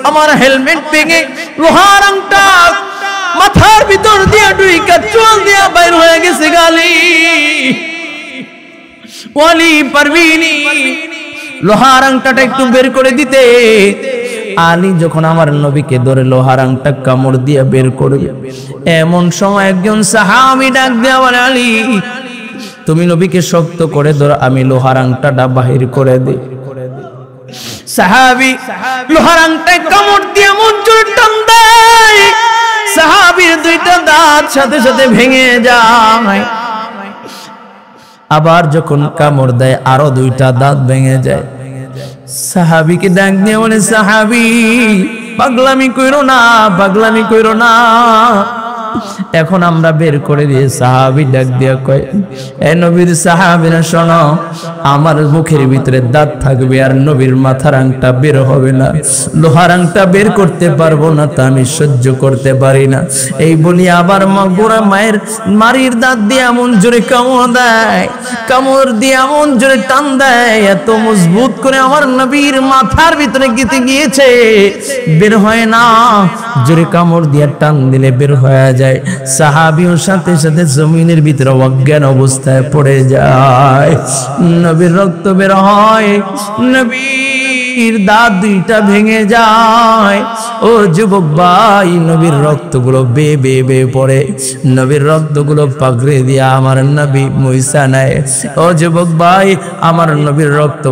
আমার হেলমেট ভেঙে লোহার আংটা মাথার ভিতর দিয়ে ঢুকে চোয়াল দিয়ে বাইর হয়ে গেছে। গালি ওয়ালি পারবিনি, লোহার আংটাটা একটু বের করে দিতে। আলী যখন আমার নবীকে ধরে লোহার আংটা কামড় দিয়ে বের করবে, এমন সময় একজন সাহাবী ডাক দিয়ে বলে, আলী তুমি নবীকে শক্ত করে ধরো, আমি লোহার আংটাটা বাহির করে দিই। সাহাবী লোহার আংটায় কামড় দিয়ে মন জোরে টান দেয়, সাহাবীর দুইটা দাঁত সাথে সাথে ভেঙে যায়। আবার যখন কামড় দেয় আরো দুইটা দাঁত ভেঙে যায়। সাহাবীকে ডাক দিয়ে বলে, সাহাবী পাগলামি কইরো না, পাগলামি কইরো না, এখন আমরা বের করে দিয়ে। সাহাবী ডাক দিয়া কয়, এ নবীর সাহাবীরা শোনো, আমার মুখের ভিতরে দাঁত থাকবে আর নবীর মাথার আংটা বের হবে না, লোহার আংটা বের করতে পারবো না, তা আমি সহ্য করতে পারি না। এই বলি আবার গোড়া মায়ের মারির দাঁত দিয়ে এমন জোরে কামড় দেয়, কামড় দিয়ে এমন জোরে টান দেয়, এত মজবুত করে আমার নবীর মাথার ভিতরে গেঁথে গিয়েছে, বের হয় না। জোরে কামড় দিয়ে টান দিলে বের হয়ে যায়। সাহাবীও সাথে সাথে জমিনের ভিতরে অজ্ঞান অবস্থায় পড়ে যায়। নবীর রক্ত বের হয়, নবীর দাঁত দুইটা ভেঙে যায়। ও যুবক ভাই, নবীর রক্তগুলো বেয়ে বেয়ে বেয়ে পড়ে, নবীর রক্তগুলো পাগড়ে দিয়ে আমার নবী মুইসা নেয়। ও যুবক ভাই, আমার নবীর রক্ত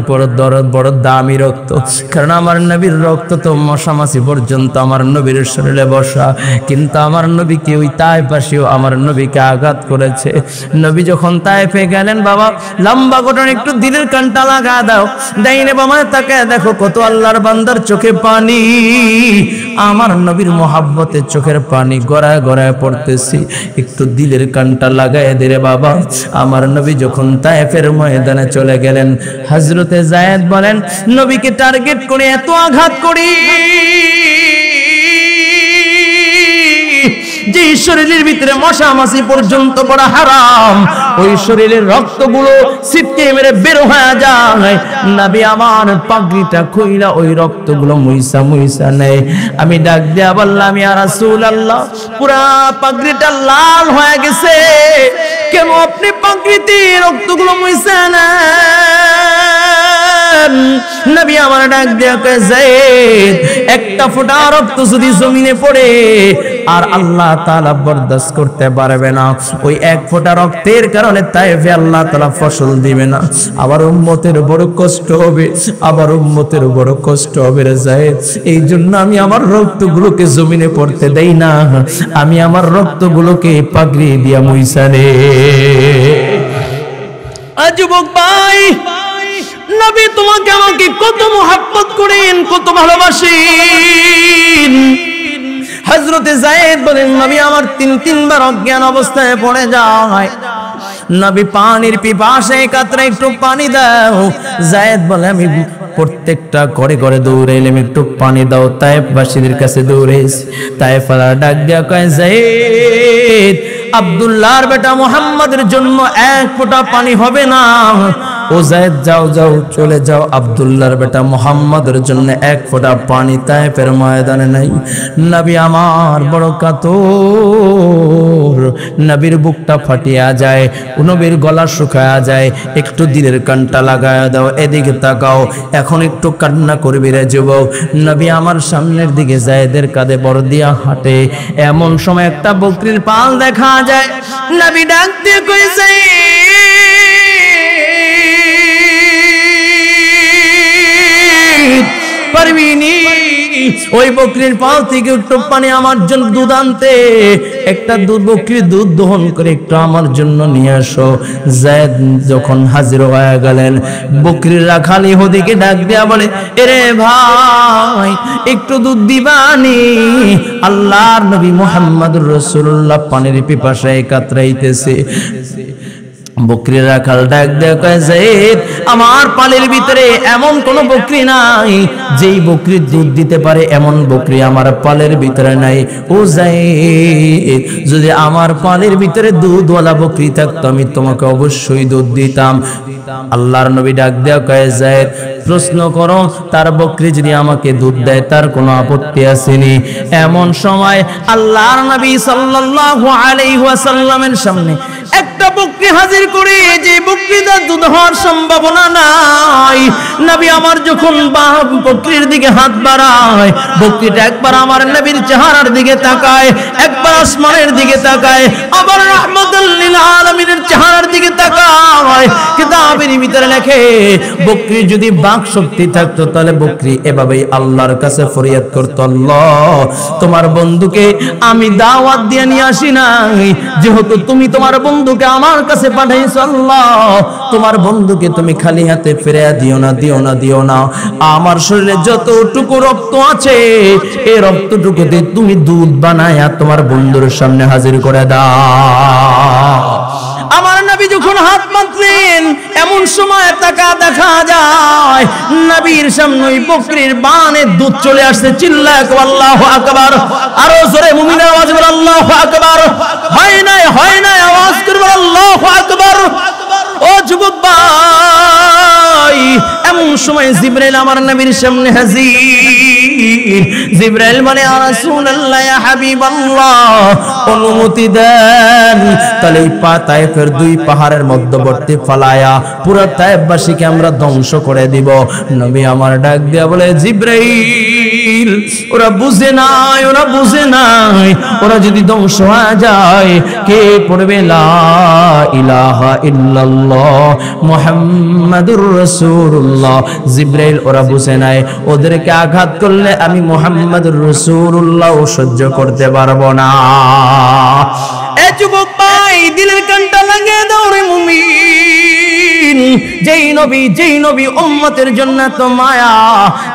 বড় দামি রক্ত, কারণ আমার নবীর রক্ত তো মশামাছি পর্যন্ত আমার নবীর শরীরে বসা, কিন্তু আমার নবীকে ওই তায়েফবাসীও আমার নবীকে আঘাত করেছে। নবী যখন তায়েফে গেলেন, বাবা লম্বা ঘটনা, একটু দিলের কানটা লাগা দাও, ডাইনে বামায় তাকায় দেখো কত আল্লাহর বান্দার চোখে পানি, আমার নবীর মোহাব্বতে চোখের পানি গড়ায় গড়ায় পড়তেছি, একটু দিলের কানটা লাগায় দে রে বাবা। আমার নবী যখন তায়েফের ময়দানে চলে গেলেন, হযরতে যায়েদ বলেন, নবীকে টার্গেট করে এত আঘাত করি যে শরীরের ভিতরে মশা মাছি পর্যন্ত বড় হারাম, ওই শরীরের রক্তগুলো ছিটকে মেরে বের হয়ে যায়। নবী আমার পাগড়িটা খুইলা ওই রক্তগুলো মুইসা মুইসা নেয়। আমি ডাক দিয়া বললাম, ইয়া রাসূলুল্লাহ, পুরা পাগড়িটা লাল হয়ে গেছে, কেন আপনি পাগড়িতে রক্তগুলো মুইসা নেন? নবী আমার ডাক দিয়া কয়, যায়েদ, একটা ফোঁটা রক্ত যদি জমিনে পড়ে আর আল্লাহ তাআলা বরদাস্ত করতে পারবে না, ওই এক ফোঁটা রক্তের কারণে তায়েফে আল্লাহ তাআলা ফসল দিবে না, আবার উম্মতের বড় কষ্ট হবে, আবার উম্মতের বড় কষ্ট হবে রে যায়েদ। এই জন্য আমি আমার রক্তগুলোকে জমিনে পড়তে দেই না, আমি আমার রক্তগুলোকে পাগড়ি দিয়া মুইসা নে। যুবক ভাই, নবী তোমাকে আমাকে কত মোহাব্বত করেন, কত ভালোবাসেন। হযরতে যায়েদ বলেন, নবী আমার তিনবার অজ্ঞান অবস্থায় পড়ে যায়, নবী পানির পিপাসায় কাতরে একটু পানি দাও। যায়েদ বলে, আমি প্রত্যেকটা ঘরে ঘরে দৌড়ে এলাম, একটু পানি দাও। তায়েফবাসীদের কাছে দৌড়েছি, তায়েফালা ডাক দিয়া কয়, যায়েদ, আব্দুল্লাহর বেটা মুহাম্মাদের জন্য এক ফোঁটা পানি হবে না। ও যায়েদ, যাও যাও, চলে যাও, আব্দুল্লাহর বেটা মুহাম্মাদের জন্য এক ফোঁটা পানি তায়েফের ময়দানে নাই। নবী আমার বড় কাতর, নবীর বুকটা ফাটিয়া যায়, নবীর গলা শুকায়া যায়। একটু দিলের কানটা লাগায়া দাও, এদিকে তাকাও, এখন একটু কান্না করবি রে যুবক। নবী আমার সামনের দিকে যায়েদের কাঁধে বড় দিয়া হাঁটে, এমন সময় একটা বকরির পাল দেখা যায়। নবী ডাক দিয়ে কইছে, পারবিনি ওই বকরির পাল থেকে একটু পানি আমার জন্য, দুধ আনতে, একটা বকরির দুধ দহন করে একটু আমার জন্য নিয়ে আসো। যায়েদ যখন হাজির হয়ে গেলেন, বকরির রাখাল ইহুদিকে ডাক দিয়া বলে, এরে ভাই, একটু দুধ দিবানি? আল্লাহর নবী মুহাম্মদুর রাসূলুল্লাহ পানির পিপাসায় কাতরাইতেছে। বকরির রাখাল ডাক দেয়া কয়, যায়েদ, আমার পালের ভিতরে এমন কোন বকরি নাই যেই বকরি দুধ দিতে পারে, এমন বকরি আমার পালের ভিতরে নাই। ও যায়েদ, যদি আমার পালের ভিতরে দুধওয়ালা বকরি থাকতো আমি তোমাকে অবশ্যই দুধ দিতাম। আল্লাহর নবী ডাক দেয়া কয়, যায়েদ, প্রশ্ন করো, তার বকরি যদি আমাকে দুধ দেয় তার কোনো আপত্তি আসেনি। এমন সময় আল্লাহর নবী সাল্লাল্লাহু আলাইহি ওয়াসাল্লামের সামনে একটা একটা বকরি হাজির করে, যে বকরিটা দুধ হওয়ার সম্ভাবনা নাই। নবী আমার যখন বকরির দিকে হাত বাড়ায়, বকরিটা একবার আমার নবীর চেহারার দিকে তাকায়, একবার আসমানের দিকে তাকায়, আবার রাহমাতুল লিল আলামিনের চেহারার দিকে তাকায়। কিতাবের ভিতরে লেখে বকরি যদি বাক শক্তি থাকতো তাহলে বকরি এভাবেই আল্লাহর কাছে ফরিয়াদ করত, আল্লাহ তোমার বন্ধুকে আমি দাওয়াত দিয়ে নিয়ে আসি নাই, যেহেতু তুমি তোমার বন্ধুকে আমার কাছে পাঠাইছো, আল্লাহ তোমার বন্ধুকে তুমি খালি হাতে ফিরিয়ে দিও না, দিও না, দিও না। আমার শরীরে যতটুকু রক্ত আছে এই রক্তটুকু দিয়ে তুমি দুধ বানায়া তোমার বন্ধুর সামনে হাজির করে দাও। আমার নবী যখন হাত মারলেন এমন সময় তাকা দেখা যায় নবীর সামনে ওই বকরির বানের দুধ চলে আসছে। চিল্লায় আল্লাহু আকবার, আরো জোরে মুমিনের আওয়াজ বল আল্লাহু আকবার। হয় নাই আওয়াজ করবে আল্লাহু আকবার। ও যুবক ভাই, এমন সময় জিবরাইল আমার নবীর সামনে হাজির। জিবরাইল বলে ইয়া রাসূলুল্লাহ, ইয়া হাবিবাল্লাহ, অনুমতি দেন তাহলে এই তায়েফের দুই পাহাড়ের মধ্যবর্তী ফালায়া পুরো তায়েফবাসীকে আমরা ধ্বংস করে দিব। নবী আমার ডাক দিয়া বলে জিবরাইল, ওরা বুঝে নাই, ওরা বুঝে নাই, ওরা যদি ধ্বংস হয়ে যায় কে পড়বে লা ইলাহা ইল্লাল্লাহ মুহাম্মাদুর রাসূলুল্লাহ। জিবরাইল ওরা বুঝে নাই, ওদেরকে আঘাত করলে আমি মুহাম্মাদুর রাসূলুল্লাহ সহ্য করতে পারবো না। এ যুবক ভাই, দিলের কানটা লাগিয়ে দাও রে মুমিন। যেই নবী উম্মতের জন্য তো মায়া,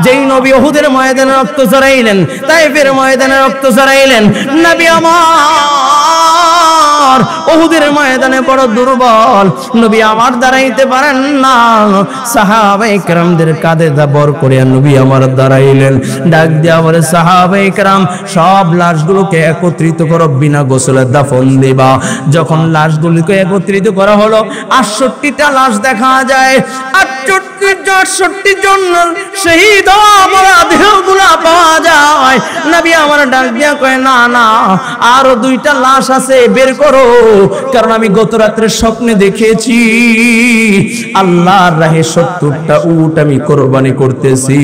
যেই নবী উহুদের ময়দানে রক্ত ঝরাইলেন, তায়েফের ময়দানে রক্ত ঝরাইলেন, নবী আমার উহুদের ময়দানে বড় দুর্বল, নবী আমার দাঁড়াইতে পারেন না। সাহাবায়ে কেরামদের কাঁধে বর করে নবী আমার দাঁড়াইলেন। ডাক দেয়া বলে সাহাবায়ে কেরাম সব লাশগুলোকে একত্রিত করো, বিনা গোসলে দাফন দিবা। যখন লাশগুলোকে একত্রিত করা হলো 68টা লাশ দেখা যায়। 68 জন শহীদ হওয়া দেহগুলা পাওয়া যায়। নবী আমার ডাক দিয়া কয় না না, আরো 2টা লাশ আছে, বের করো, কারণ আমি গত রাত্রে স্বপ্নে দেখেছি আল্লাহর রাহে 70টা উট আমি কোরবানি করতেছি।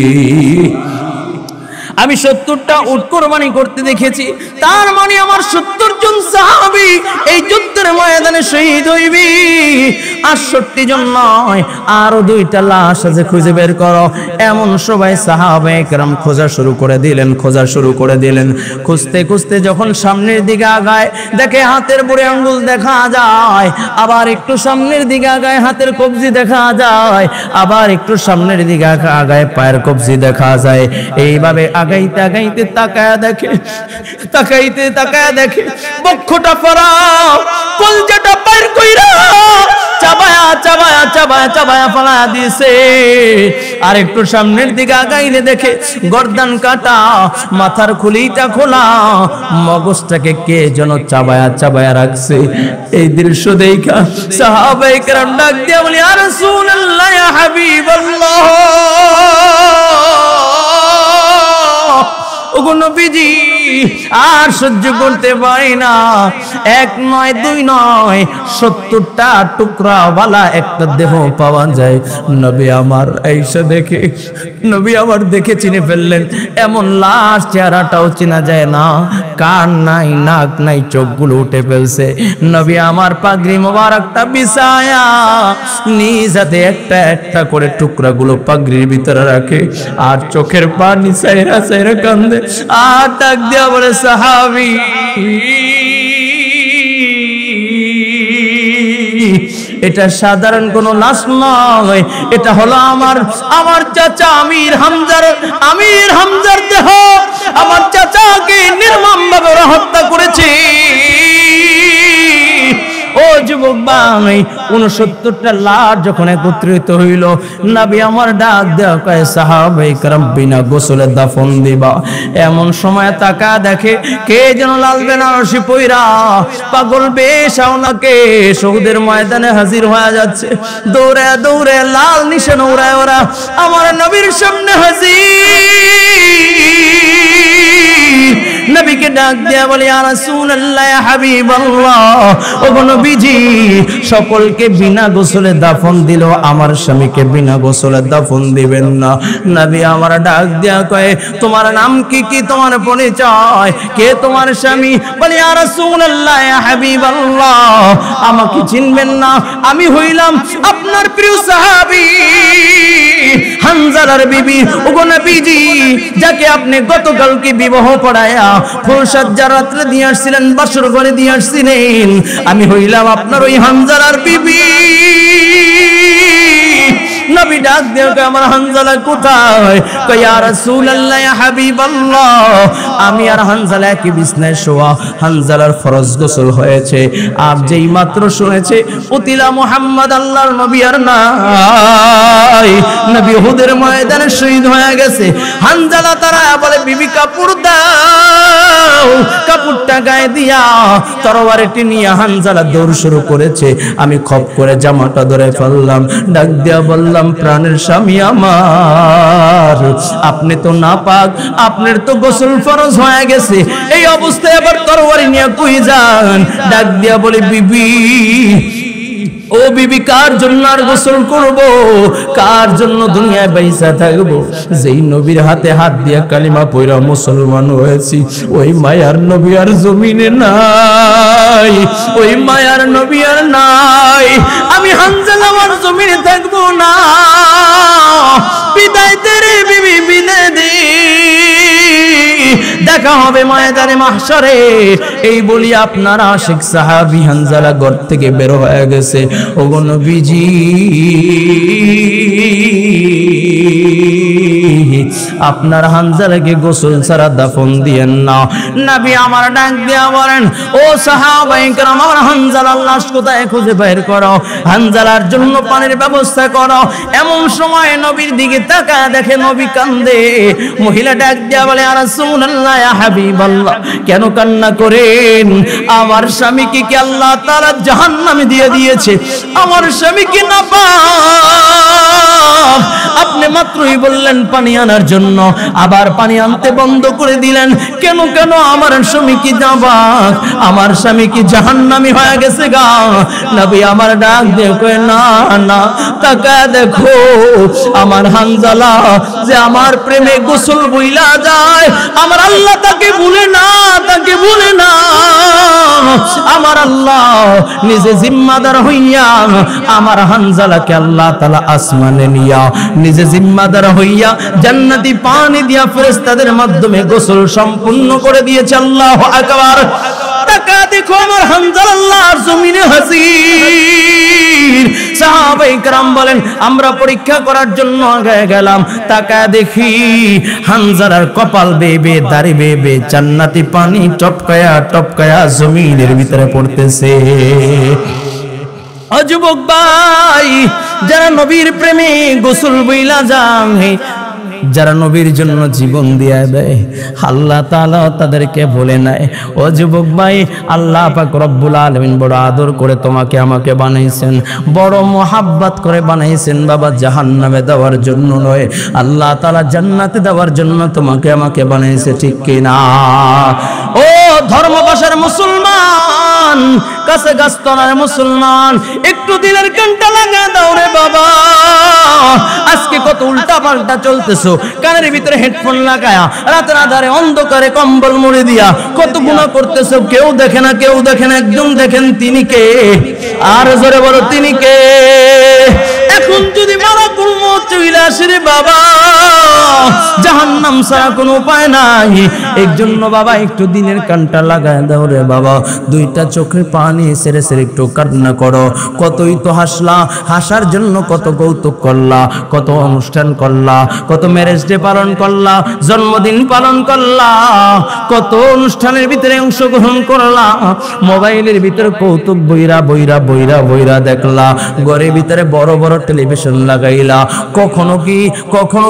আমি 70টা উট কোরবানি করতে দেখেছি। তার মানে আমার 70 জন সাহাবী এই যুদ্ধের ময়দানে শহীদ হইবি। 68 জন নয়, আরো 2টা লাশ আছে, খুঁজে বের করো। এমন সবাই সাহাবায়ে কেরাম খোঁজা শুরু করে দিলেন। খুঁজতে খুঁজতে যখন সামনের দিকে আগায় দেখে হাতের বুড়ি আঙ্গুল দেখা যায়, আবার একটু সামনের দিকে আগায় হাতের কবজি দেখা যায়, আবার একটু সামনের দিকে আগায় পায়ের কবজি দেখা যায়। এইভাবে আগাইতে আগাইতে তাকাইতে দেখে বক্ষটা ফাড়া, কলজাটা বাইর কইরা চাবায়া ফালা দিয়েছে। আর একটু সামনের দিকে আগাইলে দেখে গর্দান কাটা, মাথার খুলিটা খোলা, মগজটাকে কে যেন চাবায়া রাখছে। এই দৃশ্য দেখা সাহাবায়ে কেরাম ডাক দিয়া বলে ইয়া রাসূলুল্লাহ, ইয়া হাবিবাল্লাহ, ওগো নবীজি আর সহ্য করতে পারি না। 1 নয় 2 নয়, 70টা টুকরা वाला একটা দেহ পাওয়া যায়। নবী আমার আয়েশা দেখে চিনে ফেললেন। এমন লাশ চেহারাটাও চেনা যায় না, কান নাই, নাক নাই, চোখগুলো উঠে ফেলছে। নবী আমার পাগড়ি মোবারকটা বিছায়া নিজ হাতে একটা একটা করে টুকরাগুলো পাগড়ির ভিতরে রাখে, আর চোখের পানি সাইরা কান্দে। আর ডাক দিয়া বলে সাহাবী, এটা সাধারণ কোন লাশ নয়, এটা হলো আমার চাচা আমির হামজার দেহ। আমার চাচাকে নির্মমভাবে হত্যা করেছে। ও যুবক ভাই, 69টা লাশ যখন একত্রিত হইল, নবী আমার ডাক দেয়া কয় সাহাবায়ে কেরাম বিনা গোসলে দাফন দিবা। এমন সময় তাকা দেখে কে যেন লাল বেনারসি পয়রা পাগল বেশ ওনাকে শহীদের ময়দানে হাজির হয়ে যাচ্ছে। দৌড়ে লাল নিশান উড়ায় ওরা আমার নবীর সামনে হাজির। নবীকে ডাক দিয়া বলে ইয়া রাসূলুল্লাহ ইয়া হাবিবাল্লাহ, ওগো নবীজি সকলকে বিনা গোসলে দাফন দিল, আমার স্বামীকে বিনা গোসলে দাফন দিবেন না। নবী আমার ডাক দিয়া কয় তোমার নাম কি, কি তোমার পরিচয়, কে তোমার স্বামী? বলে ইয়া রাসূলুল্লাহ ইয়া হাবিবাল্লাহ, আমাকে চিনবেন না, আমি হইলাম আপনার প্রিয় সাহাবী হানজালার বিবি। ওগো নবীজি যাকে আপনি গতকালকে বিবাহ পড়ায়া ফুলসজ্জা রাত্রে দিয়ে আসছিলেন, বাসর ঘরে দিয়ে আসছিলেন, আমি হইলাম আপনার ওই হানজালার বিবি। নবী ডাক দিয়ে আমার হানজালা কোথায়? কয় ইয়া রাসূলুল্লাহ ইয়া হাবিবাল্লাহ, আমি আর হানজালা কি বিছনায় শোয়া। হানজালার ফরজ গোসল হয়েছে, আর যেই মাত্র শুনেছে উতিলা মুহাম্মদ আল্লাহর নবী আর নাই, নবী উহুদের ময়দানে শহীদ হয়ে গেছে। হানজালা তারা বলে বিবি কাপড় দাও, কাপড়টা গায়ে দিয়া তরবারিটি নিয়ে হানজালা দৌড় শুরু করেছে। আমি খপ করে জামাটা ধরে ফেললাম, ডাক দিয়া বললাম প্রাণের স্বামী আমার, আপনি তো নাপাক, আপনার তো গোসল ফরজ হয়ে গেছে, এই অবস্থায় আবার তরবারি নিয়ে কই যান? ডাক দিয়া বলে বিবি, ও বিবি কার জন্য আর গোসল করব, কার জন্য দুনিয়ায় বাইসা থাকবো? যেই নবীর হাতে হাত দিয়া কালিমা পয়রা মুসলমান হয়েছি, ওই মায়ার নবী আর জমিনে নাই, ওই মায়ার নবী আর নাই। আমি হানজালা আমার জমিনে থাকবো না, বিদায় দে রে বিবি, বিদায় দে, দেখা হবে ময়দানে মাহশরে। এই বলি আপনার আশিক সাহাবী হানজালা ঘর থেকে বের হয়ে গেছে। ওগো নবীজি আপনার হানজালাকে গোসল ছাড়া দাফন দিয়েন না। নবী আমার ডাক দিয়া বলেন ও সাহাবায়ে কেরাম, আমার হানজালার লাশ কোথায় খুঁজে বের করো, হানজালার জন্য পানির ব্যবস্থা করো। এমন সময় নবীর দিকে তাকায় দেখে নবী কান্দে। মহিলা ডাক দিয়া বলে ইয়া রাসূলুল্লাহ ইয়া হাবিবাল্লাহ, কেন কান্না করেন? আমার স্বামীকে কি আল্লাহ তাআলা জাহান্নামে দিয়ে দিয়েছে? আমার স্বামীকে নাপাক, আপনি মাত্রই বললেন পানি আনার জন্য, আবার পানি আনতে বন্ধ করে দিলেন কেন? কেন আমার স্বামী কি নাপাক, আমার স্বামী কি জাহান্নামী হয়ে গেছে গা? নবী আমার ডাক দিয়ে কয় না না, তাকায় দেখো আমার হানজালা যে আমার প্রেমে গোসল বইলা যায়, আমার আল্লাহ তাকে ভুলে না, তাকে ভুলে না। আমার আল্লাহ নিজে জিম্মাদার হইয়া আমার হানজালাকে আল্লাহ তাআলা আসমানে নিয়া নিজে জিম্মাদার হইয়া জান্নাতি পানি দিয়া ফেরেশতাদের মাধ্যমে গোসল সম্পূর্ণ করে দিয়েছে। আল্লাহু আকবার। টাকা দেখো আমার হানজালা আল্লাহর জমিনে হাজির। সাহাবায়ে কেরাম বলেন আমরা পরীক্ষা করার জন্য আগে গেলাম, তাকায় দেখি হানজালার কপাল বেয়ে বেয়ে দাড়ি বেয়ে বেয়ে জান্নাতি পানি টপকায়া টপকায়া জমিনের ভিতরে পড়তেছে। ও যুবক ভাই, যারা নবীর প্রেমে গোসল বইলা যায়, যারা নবীর জন্য জীবন দিয়া দেয়, আল্লাহ তাআলা তাদেরকে বলে নেয়। ও যুবক ভাই, আল্লাহ পাক রব্বুল আলামিন বড় আদর করে তোমাকে আমাকে বানাইছেন, বড় মোহাব্বত করে বানাইছেন বাবা, জাহান্নামে দেওয়ার জন্য নয়, আল্লাহ তাআলা জান্নাতে দেওয়ার জন্য তোমাকে আমাকে বানাইছে, ঠিক কি না? ও ধর্মভাষার মুসলমান, কাছে গাছতলার মুসলমান, একটু দিলের কানটা লাগা দাও রে বাবা। আজকে কত উল্টা পাল্টা চলতেছো, কানের ভিতরে হেডফোন লাগায়া রাতের আধারে অন্ধকারে কম্বল মুড়ি দিয়া কত গুনাহ করতেছো, কেউ দেখে না, কেউ দেখে না, একজন দেখেন, তিনি কে? আর জোরে বলো তিনি কে? এখন যদি মালাকুল মউত চলে আসে রে বাবা, জাহান্নাম ছাড়া কোনো উপায় নাই। এর জন্য বাবা একটু দিনের কানটা লাগায় দাও রে বাবা, দুইটা চোখে পানি ছেড়ে ছেড়ে একটু কান্না করো। কতই তো হাসলা, হাসার জন্য কত কৌতুক করলা, কত অনুষ্ঠান করলা, কত ম্যারেজ ডে পালন করলা, জন্মদিন পালন করলা, কত অনুষ্ঠানের ভিতরে অংশগ্রহণ করলা, মোবাইলের ভিতরে কৌতুক বইরা বইরা বইরা বইরা দেখলা, ঘরের ভিতরে বড় বড় টেলিভিশন লাগাইলা, কখনো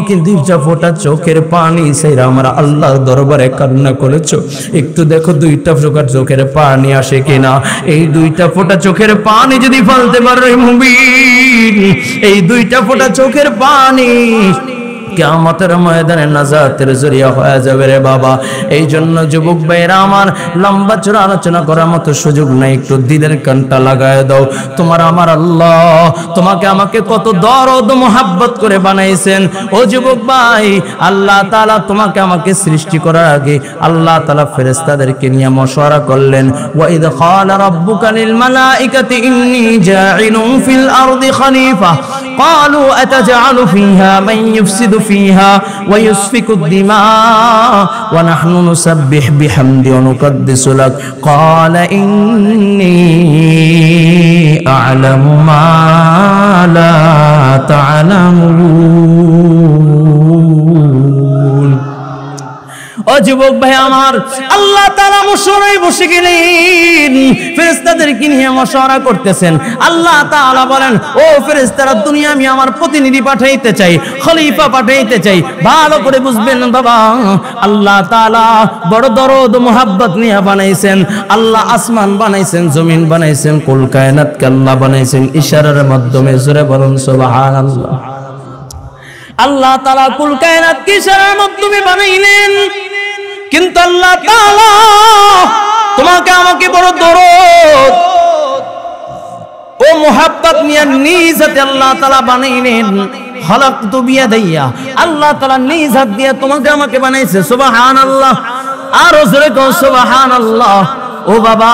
কি দুইটা ফোঁটা চোখের পানি সেরা আমরা আল্লাহর দরবারে কান্না করেছো? একটু দেখো দুইটা ফোঁটা চোখের পানি আসে কিনা। এই দুইটা ফোঁটা চোখের পানি যদি ফেলতে পারো মুমিন, এই দুইটা ফোঁটা চোখের পানি কিয়ামতের ময়দানে নাজাতের জরিয়া হয়ে যাবে রে বাবা। এই জন্য যুবক ভাইরা আমার, লম্বা চড়া আলোচনা করার মতো সুযোগ নাই, একটু দিলের কানটা লাগায় দাও। তোমার আমার আল্লাহ তোমাকে আমাকে কত দরদ মোহাব্বত করে বানাইছেন। ও যুবক ভাই, আল্লাহ তাআলা তোমাকে আমাকে সৃষ্টি করার আগে আল্লাহ তাআলা ফেরেশতাদেরকে নিয়ে মশওয়ারা করলেন। ওয়া ইয ক্বালা রাব্বুকা লিল মালাইকাতি ইন্নী জাইলুন ফিল আরদি খলিফা ক্বালু আতাজআলু ফিহা মান ইউফসিদু ফিহা ওয়া ইউসফিকুদ দিমা ওয়া নাহনু নুসাব্বিহু বিহামদি ওয়া নুকদ্দিসু লাক ক্বালা ইন্নী আ'লামু মা লা তা'লামুন। ও যুবক ভাই আমার, আল্লাহ তাআলা মশওয়ারায় বসে গেলেন, ফেরেশতাদেরকে নিয়ে মশওয়ারা করতেছেন। আল্লাহ তাআলা বলেন, ও ফেরেশতারা, দুনিয়া আমি আমার প্রতিনিধি পাঠাইতে চাই, খলিফা পাঠাইতে চাই। ভালো করে বুঝবেন বাবা, আল্লাহ তাআলা বড় দরদ মুহাব্বত নিয়ে বানাইছেন। আল্লাহ আসমান বানাইছেন, জমিন বানাইছেন, কুল কায়নাতকে আল্লাহ বানাইছেন ইশারার মাধ্যমে। জোরে বলুন সুবহানাল্লাহ। আল্লাহ তাআলা কুল কায়নাতকে ইশারার মাধ্যমে বানাইলেন, কিন্তু আল্লাহ তাআলা তোমাকে আমাকে বড় দরদ ও মুহাব্বত নিয়ে নিজ হাতে আল্লাহ তাআলা বানাইলেন। খলাকতু বিয়াদাইয়া, আল্লাহ তাআলা নিজ হাত দিয়ে তোমাকে আমাকে বানাইছে। সুবহানাল্লাহ। আর জোরে কও সুবহানাল্লাহ। ও বাবা,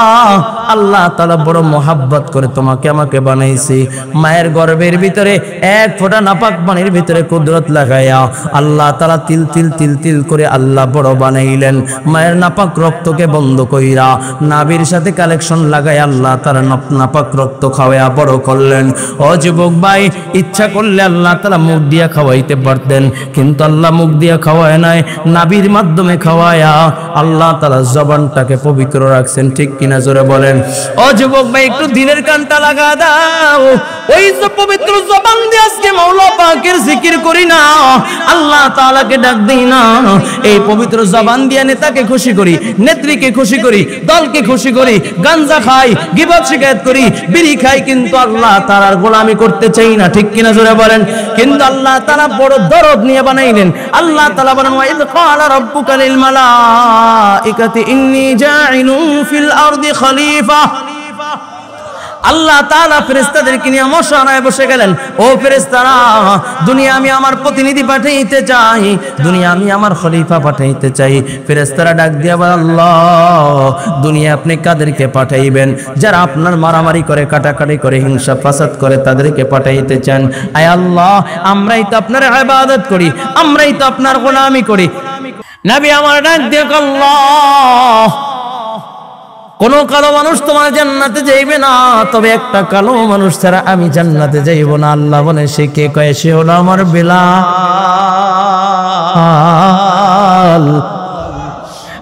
আল্লাহ তাআলা বড় মোহাব্বত করে তোমাকে আমাকে বানাইছে। মায়ের গর্ভের ভিতরে এক ফোঁটা নাপাক পানির ভিতরে কুদরত লাগাইয়া আল্লাহ তাআলা তিল তিল তিল তিল করে আল্লাহ বড় বানাইলেন। মায়ের নাপাক রক্তকে বন্ধ কইরা নাভির সাথে কালেকশন লাগাই আল্লাহ তাআলা নাপাক রক্ত খাওয়ায়া বড় করলেন। ও যুবক ভাই, ইচ্ছা করলে আল্লাহ তাআলা মুখ দিয়া খাওয়াইতে পারতেন, কিন্তু আল্লাহ মুখ দিয়া খাওয়ায় নাই, নাভির মাধ্যমে খাওয়ায়া আল্লাহ তাআলা জবানটাকে পবিত্র রাখছেন। ঠিক কিনা জোরে বলেন। ও যুবক ভাই, একটু দিলের কানটা লাগা দাও। ওই যে পবিত্র জবান দিয়ে আজকে মাওলা পাকের জিকির করি না, আল্লাহ তাআলাকে ডাক দেই না, এই পবিত্র জবান দিয়ে নেতাকে খুশি করি, নেত্রীকে খুশি করি, দলকে খুশি করি, গাঞ্জা খাই, গীবত শিকায়ত করি, বিড়ি খাই, কিন্তু আল্লাহ তাআলার গোলামি করতে চাই না। ঠিক কিনা জোরে বলেন। কিন্তু আল্লাহ তাআলা বড় দরদ নিয়ে বানাইলেন। আল্লাহ তাআলা বলেন, ওয়া ইয ক্বালা রাব্বুকা লিল মালাইকাতি ইন্নী জাইলুন ফিল আরদি খলিফা। আল্লাহ তাআলা ফেরেশতাদেরকে নিয়ে মশওয়ারায় বসে গেলেন। ও ফেরেশতারা, দুনিয়া আমি আমার প্রতিনিধি পাঠাইতে চাই, দুনিয়া আমি আমার খলিফা পাঠাইতে চাই। ফেরেশতারা ডাক দিয়া বলে, আল্লাহ দুনিয়া আপনি কাদেরকে পাঠাইবেন? যারা আপনার মারামারি করে, কাটাকাটি করে, হিংসা ফাসাদ করে, তাদেরকে পাঠাইতে চান। আয় আল্লাহ, আমরাই তো আপনার ইবাদত করি, আমরাই তো আপনার গোলামি করি। নবী আমার ডাক দিয়ে আল্লাহ, কোন কালো মানুষ তোমার জান্নাতে যাইবে না, তবে একটা কালো মানুষ ছাড়া আমি জান্নাতে যাইব না। আল্লাহ বলে, সে কে? কয়, সে হলো আমার বেলাল।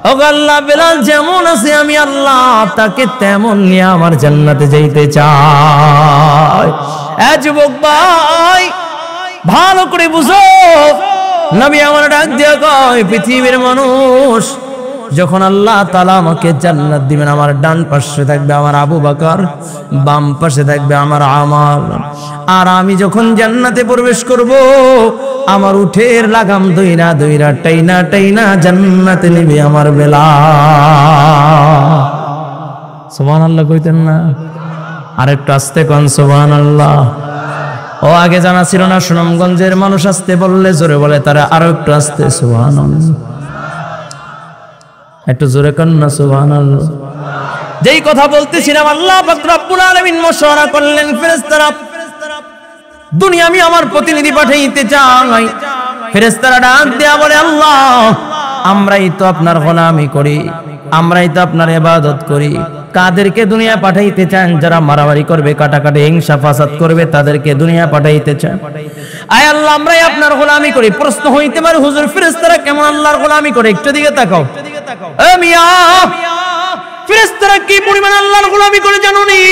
ও আল্লাহ, বেলাল যেমন আছে আমি আল্লাহ তাকে তেমন নিয়ে আমার জান্নাতে যাইতে চাই। এ যুবক ভাই, ভালো করে বুঝো, নবী আমার ডাক দিয়ে কয়, পৃথিবীর মানুষ যখন আল্লাহ তাআলা আমাকে জান্নাত দিবেন, আমার ডান পাশে থাকবে আমার আবু বকর, বাম পাশে থাকবে আমার আমর। আর আমি যখন জান্নাতে প্রবেশ করব, আমার উঠের লাগাম দইরা দইরা টাইনা টাইনা জান্নাতে নিবে আমার বেলাল। সুবহানাল্লাহ কইতেন না? আরেকটু আস্তে কোন সুবহানাল্লাহ। ও আগে জানা ছিল না, সুনামগঞ্জের মানুষ আস্তে বললে জোরে বলে তারা, আরো একটু আস্তে সুবহানাল্লাহ। একটু জোরে কান না সুবহানাল্লাহ। যেই কথা বলতেছিলাম, আল্লাহ পাক রব্বুল আলামিন মশওয়ারা করলেন, ফেরেশতারা, দুনিয়া আমি আমার প্রতিনিধি পাঠাইতে চাই। ফেরেশতারা ডাক দেয়া বলে, আল্লাহ আমরাই তো আপনার গোলামি করি, আমরাই তো আপনার ইবাদত করি, কাদেরকে দুনিয়া পাঠাইতে চান? যারা মারামারি করবে, কাটাকাটি, হিংসা ফাসাদ করবে, তাদেরকে দুনিয়া পাঠাইতে চান। আয় আল্লাহ, আমরাই আপনার গোলামি করি। প্রশ্ন হইতে পারে, হুজুর ফেরেশতারা কেমন আল্লাহর গোলামি করে? একটু দিকে তাকাও। এ মিয়া, ফেরেশতারা কি পরিমাণ আল্লাহর গোলামি করে জানোনি?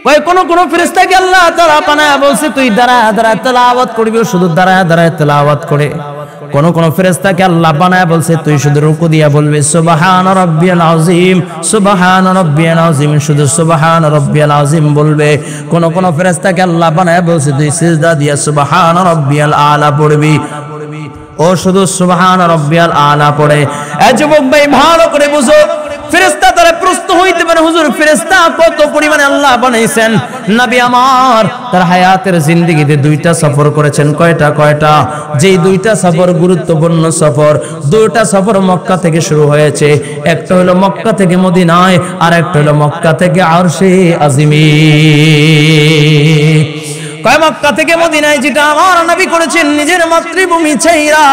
ওই কোন কোন ফেরেশতাকে আল্লাহ তাআলা বানায়া বলছে, তুই দাঁড়া দাঁড়া তেলাওয়াত করবি, শুধু দাঁড়া দাঁড়া তেলাওয়াত করে। কোন ফেরেশতাকে আল্লাহ বানায় বলছে তুই শুধু রুকু দিয়া বলবি সুবহান রাব্বিয়াল আযীম, সুবহান রাব্বিয়াল আযীম, শুধু সুবহান রাব্বিয়াল আযীম বলবে। কোন ফেরেশতাকে আল্লাহ বানায় বলছে তুই সিজদা দিয়া সুবহান রাব্বিয়াল আলা পড়বি, ও শুধু সুবহান রাব্বিয়াল আলা পড়ে। এ যুবক ভাই ভালো করে বুঝো, ফেরেশতা তারা প্রশ্ন হইতে পারে হুজুর ফেরেশতা কত পরিমাণে আল্লাহ বানাইছেন। নবী আমার তার হায়াতের জিন্দেগিতে দুইটা সফর করেছেন। কয়টা? যেই দুইটা সফর গুরুত্বপূর্ণ সফর, দুইটা সফর মক্কা থেকে শুরু হয়েছে। একটা হলো মক্কা থেকে মদিনায়, আর একটা হলো মক্কা থেকে আরশে আজিমে। কয় মক্কা থেকে মদিনায় যেটা আমার নবী করেছেন নিজের মাতৃভূমি ছাইরা,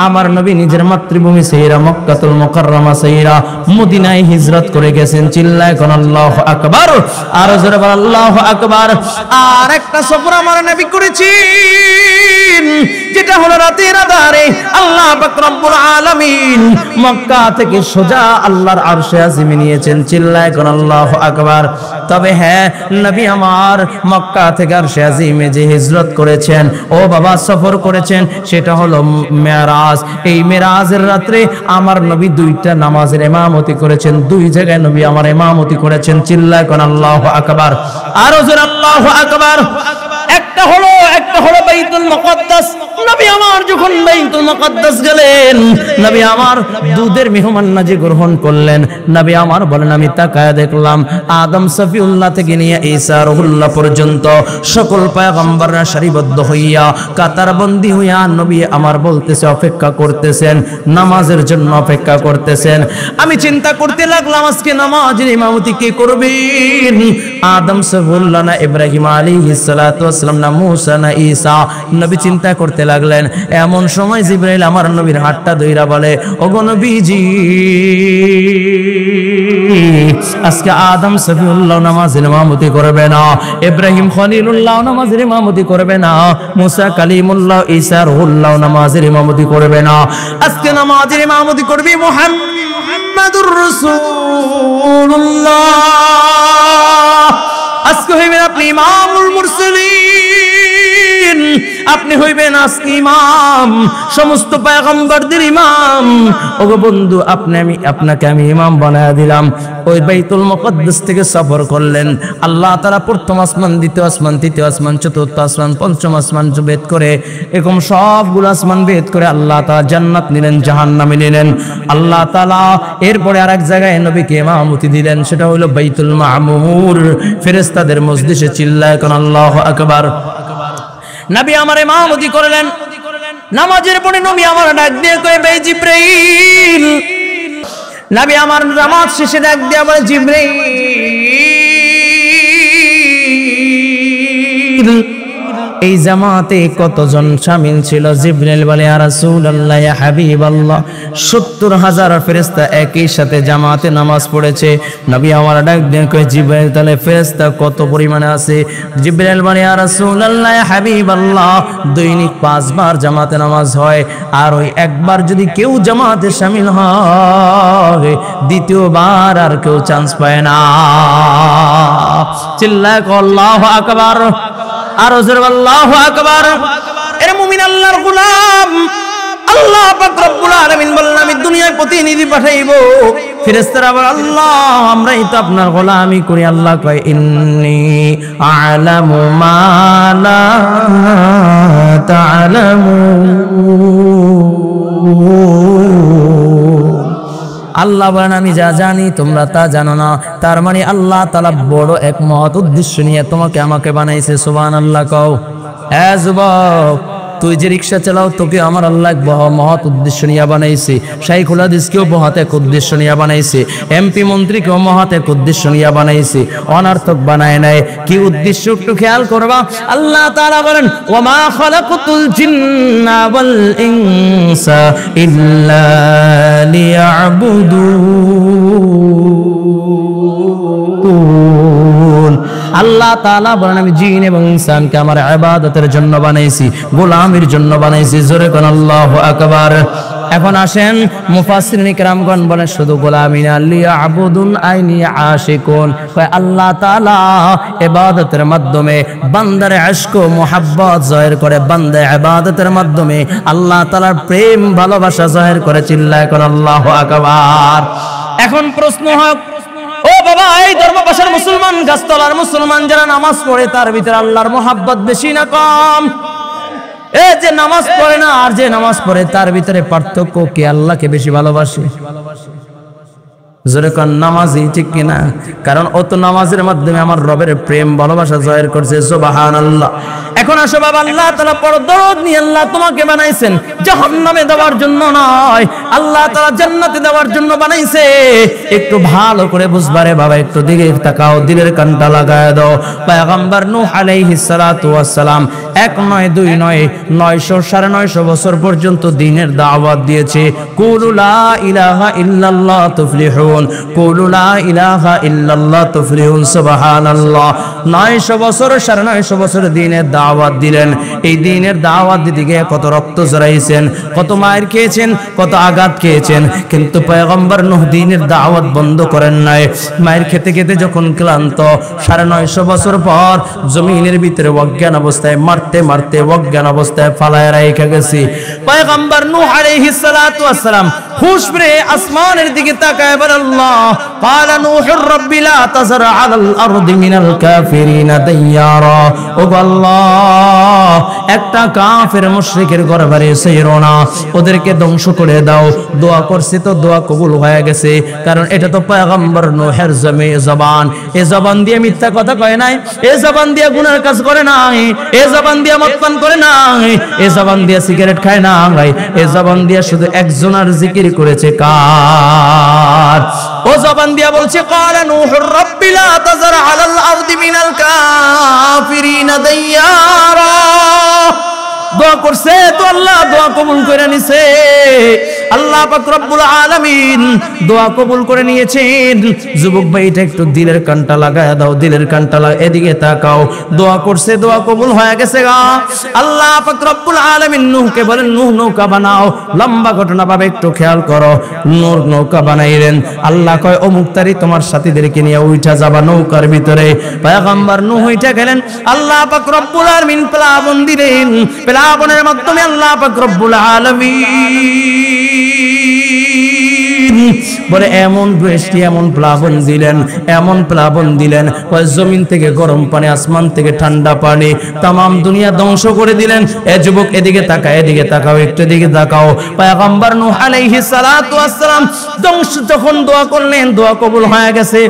আমার নবী নিজের মাতৃভূমি ছাইরা মক্কাতুল মুকাররমা ছাইরা মদিনায় হিজরত করে গেছেন। চিল্লায় কোন আল্লাহু আকবার, আর জোরে বল আল্লাহু আকবার। আর একটা সফর আমার নবী করেছেন যেটা হলো রাতের আধারে আল্লাহ পাক রব্বুল আলামিন মক্কা থেকে সোজা আল্লাহর আরশে আজিমে নিয়েছেন। চিল্লায় কোন আল্লাহু আকবার। তবে হ্যাঁ, নবী আমার মক্কা থেকে আরশে আজিমে যে হিজরত করেছেন, ও বাবা সফর করেছেন, সেটা হলো মেরাজ। এই মেরাজের রাত্রে আমার নবী দুইটা নামাজের ইমামতি করেছেন, দুই জায়গায় নবী আমার ইমামতি করেছেন। চিল্লায় কোন আল্লাহু আকবার, আরো জোরে আল্লাহু আকবার। একটা হলো বাইতুল মুকাদ্দাস। নবী আমার যখন বাইতুল মুকাদ্দাস গেলেন, নবী আমার দুধের মেহমাননাজি গ্রহণ করলেন। নবী আমার বলেন আমি তাকায় দেখলাম আদম সফিউল্লাহ থেকে নিয়ে ঈসা রুহুল্লাহ পর্যন্ত সকল পয়গম্বররা সারিবদ্ধ হইয়া কাতারবন্দি হইয়া নবী আমার বলতেছে অপেক্ষা করতেছেন, নামাজের জন্য অপেক্ষা করতেছেন। আমি চিন্তা করতে লাগলাম আজকে নামাজের ইমামতি কে করবেন? আদম সফিউল্লাহ না ইব্রাহিম আলাইহিস সালাতু ওয়াস সালাম না মুসা না ঈসা? নবী চিন্তা করতে লাগলেন। এমন সময় জিবরাইল আমার নবীর হাতটা ধইরা বলে, ওগো নবীজি, আজকে আদম সফিউল্লাহ নামাজের ইমামতি করবে না, ইব্রাহিম খলিলুল্লাহ নামাজের ইমামতি করবে না, মুসা কালিমুল্লাহ ঈসা রুহুল্লাহ নামাজের ইমামতি করবে না। আজকে নামাজের ইমামতি করবে মুহাম্মাদুর রাসূলুল্লাহ। আজকে হইবেন আপনি ইমামুল মুরসালিন, আপনি হইবেন আজকে ইমাম, সমস্ত পয়গম্বরদের ইমাম। ওগো বন্ধু, আপনাকে আমি ইমাম বানায়া দিলাম। ওই বাইতুল মুকাদ্দাস থেকে সফর করলেন। আল্লাহ তাআলা প্রথম আসমান, দ্বিতীয় আসমান, তৃতীয় আসমান, চতুর্থ আসমান, পঞ্চম আসমান ভেদ করে, এরকম সবগুলো আসমান ভেদ করে আল্লাহ তাআলা জান্নাত নিলেন, জাহান্নাম নিলেন। আল্লাহ তাআলা এরপরে আরেক জায়গায় নবীকে ইমামতি দিলেন, সেটা হলো বাইতুল মামুর, ফেরেশতাদের মজলিসে। চিল্লায় কোন আল্লাহু আকবার। নবী আমার ইমামতি করলেন। নামাজের পরে নবী আমার ডাক দিয়ে কয়, বে জিবরাইল। নবী আমার নামাজ শেষে ডাক দিয়ে বলে, জিবরাইল। এই জামাতে কতজন শামিল ছিল? জিবরাইল বলে, ইয়া রাসূলুল্লাহ, ইয়া হাবিবাল্লাহ, ৭০,০০০ ফেরেশতা একই সাথে জামাতে নামাজ পড়েছে। নবী আমার ডাক দিয়ে কয়, জিবরাইল, তাহলে ফেরেশতা কত পরিমাণে আছে? জিবরাইল বলে, ইয়া রাসূলুল্লাহ, ইয়া হাবিবাল্লাহ, দৈনিক ৫ বার জামাতে নামাজ হয়, আর ওই একবার যদি কেউ জামাতে শামিল হয়, দ্বিতীয়বার আর কেউ চান্স পায় না। চিল্লায় আল্লাহু আকবার, আরো জোরে আল্লাহু আকবার। এর মুমিন আল্লাহর গোলাম, আল্লাহ পাক রব্বুল আলামিন বললেন আমি দুনিয়ায় প্রতিনিধি পাঠাইবো। ফেরেশতারা বলে, আল্লাহ আমরাই তো আপনার গোলামি করি। আল্লাহ কয়, ইন্নী আ'লামু মা লা তা'লামুন। আল্লাহ বলেন আমি যা জানি তোমরা তা জানো না। তার মানে আল্লাহ তাআলা বড় এক মহৎ উদ্দেশ্য নিয়ে তোমাকে আমাকে বানাইছে। সুবহানাল্লাহ কও। এ যুবক, তুই যে রিক্সা চালাও, তোকে আমার আল্লাহ এক মহৎ উদ্দেশ্য নিয়ে বানাইছে। শাইখুল হাদিসকেও মহৎ এক উদ্দেশ্য নিয়ে বানাইছে। এমপি মন্ত্রীকেও মহৎ এক উদ্দেশ্য নিয়ে বানাইছে, অনার্থক বানায় নাই। কি উদ্দেশ্য একটু খেয়াল করবা। আল্লাহ তাআলা বলেন, ওয়া মা খালাকাতুল জিন্না ওয়াল ইনসা ইল্লা লিয়াবুদুন। আল্লাহ তাআলা বলেন আমি জিন এবং ইনসানকে আমার ইবাদতের জন্য বানাইছি, গোলামির জন্য বানাইছি। জোরে কোন আল্লাহু আকবার। এখন আসেন মুফাসসিরিন কিরামগণ বলেন শুধু গোলামি না, লিয়াবুদুন আইনি আশিকুন, আল্লাহ তাআলা ইবাদতের মাধ্যমে বান্দার ইশক ও মুহাব্বত জাহির করে, বান্দা ইবাদতের মাধ্যমে আল্লাহ তাআলার প্রেম ভালোবাসা জাহির করে। চিল্লায় কোন আল্লাহু আকবার। এখন প্রশ্ন হয়, ও বাবা, এই ধর্মপাশার মুসলমান, গাছতলার মুসলমান যারা নামাজ পড়ে তার ভিতরে আল্লাহর মুহাব্বত বেশি না কম? এই যে নামাজ পড়ে না আর যে নামাজ পড়ে তার ভিতরে পার্থক্য কি? আল্লাহকে বেশি ভালোবাসে? জোরে কোন নামাজি, ঠিক কিনা? কারণ ও তো নামাজের মাধ্যমে আমার রবের প্রেম ভালোবাসা জাহির করছে। সুবহানাল্লাহ। এখন আসো বাবা, আল্লাহ তাআলা পরদরদ নিয়ে আল্লাহ তোমাকে বানাইছেন জাহান্নামে দেওয়ার জন্য নয়, আল্লাহ তাআলা জান্নাতে দেওয়ার জন্য বানাইছে। একটু ভালো করে বুঝবারে বাবা, একটু দিকে তাকাও, দিলের কানটা লাগায় দাও। পয়গম্বর নূহ আলাইহিস সালাতু ওয়াস সালাম 1 নয় 2 নয় 900 950 বছর পর্যন্ত দ্বীনের দাওয়াত দিয়েছে। কুলু লা ইলাহা ইল্লাল্লাহ তুফলিহুন, কুলু লা ইলাহা ইল্লাল্লাহ তুফলিহুন। সুবহানাল্লাহ। 900 বছর 950 বছর দ্বীনের দাওয়াত দিলেন। এই দ্বীনের দাওয়াত দিতে গিয়ে কত রক্ত ঝরাইছেন, কত মায়ের খেয়েছেন, কত আঘাত খেয়েছেন, কিন্তু পয়গম্বর নূহ দ্বীনের দাওয়াত বন্ধ করেন নাই। মায়ের খেতে খেতে যখন ক্লান্ত, 950 বছর পর জমিনের ভিতরে অজ্ঞান অবস্থায় মারতে মারতে অজ্ঞান অবস্থায় ফালায় রাইখা গেছি। পয়গম্বর নূহ আলাইহিস সালাতু ওয়াস সালাম হুশ ফিরে আসমানের দিকে তাকায় বলেন, আল্লাহ ক্বালা নূহুর রাব্বি লা তাযর আলাল আরদি মিনাল কাফিরিনা দাইয়ারা। ও আল্লাহ, একটা কাফের মুশরিকের ঘর বাড়ি ছেড়ো না, ওদেরকে ধ্বংস করে দাও। দোয়া করছে তো দোয়া কবুল হয়ে গেছে, কারণ এটা তো পয়গম্বর নূহের জবান। এই জবান দিয়ে মিথ্যা কথা কয় নাই, এই জবান দিয়ে গুনার কাজ করে নাই, এই জবান দিয়ে মদ পান করে নাই, এই জবান দিয়ে সিগারেট খায় নাই, এই জবান দিয়ে শুধু একজনের জিকির করেছে। কার? ও জবান দিয়া বলছে ক্বালা নূহুর রাব্বি লা তাযর আলাল আরদি মিনাল কাফিরিনা দাইয়ারা। দোয়া করছে তো আল্লাহ দোয়া কবুল করে নিছে। আল্লাহ পাক রব্বুল আলামিন দোয়া কবুল করে নিয়েছেন। যুবক ভাই, এটা একটু দিলের কানটা লাগায় দাও, দিলের কানটা এদিকে তাকাও। দোয়া করছে, দোয়া কবুল হয়ে গেছে গা। আল্লাহ পাক রব্বুল আলামিন নূহকে বলেন, নূহ নৌকা বানাও। লম্বা ঘটনা ভাবে একটু খেয়াল করো। নূহ নৌকা বানাইলেন। আল্লাহ কয় অমুক তারি তোমার সাথীদেরকে নিয়ে উঠা যাবা নৌকার ভিতরে। পয়গম্বর নূহ উঠা গেলেন। আল্লাহ পাক রব্বুল আলামিন প্লাবন দিলেন। প্লাবনের মাধ্যমে আল্লাহ পাক রব্বুল আলামিন বলে এমন বৃষ্টি, এমন প্লাবন দিলেন, এমন প্লাবন দিলেন, জমিন থেকে গরম পানি, আসমান থেকে ঠান্ডা পানি, তামাম দুনিয়া ধ্বংস করে দিলেন। এ যুবক, এদিকে তাকাও, এদিকে তাকাও, একটু এদিকে তাকাও। পয়গম্বর নূহ আলাইহিস সালাতু ওয়াস সালাম ধ্বংস যখন দোয়া করলেন, দোয়া কবুল হয়ে গেছে।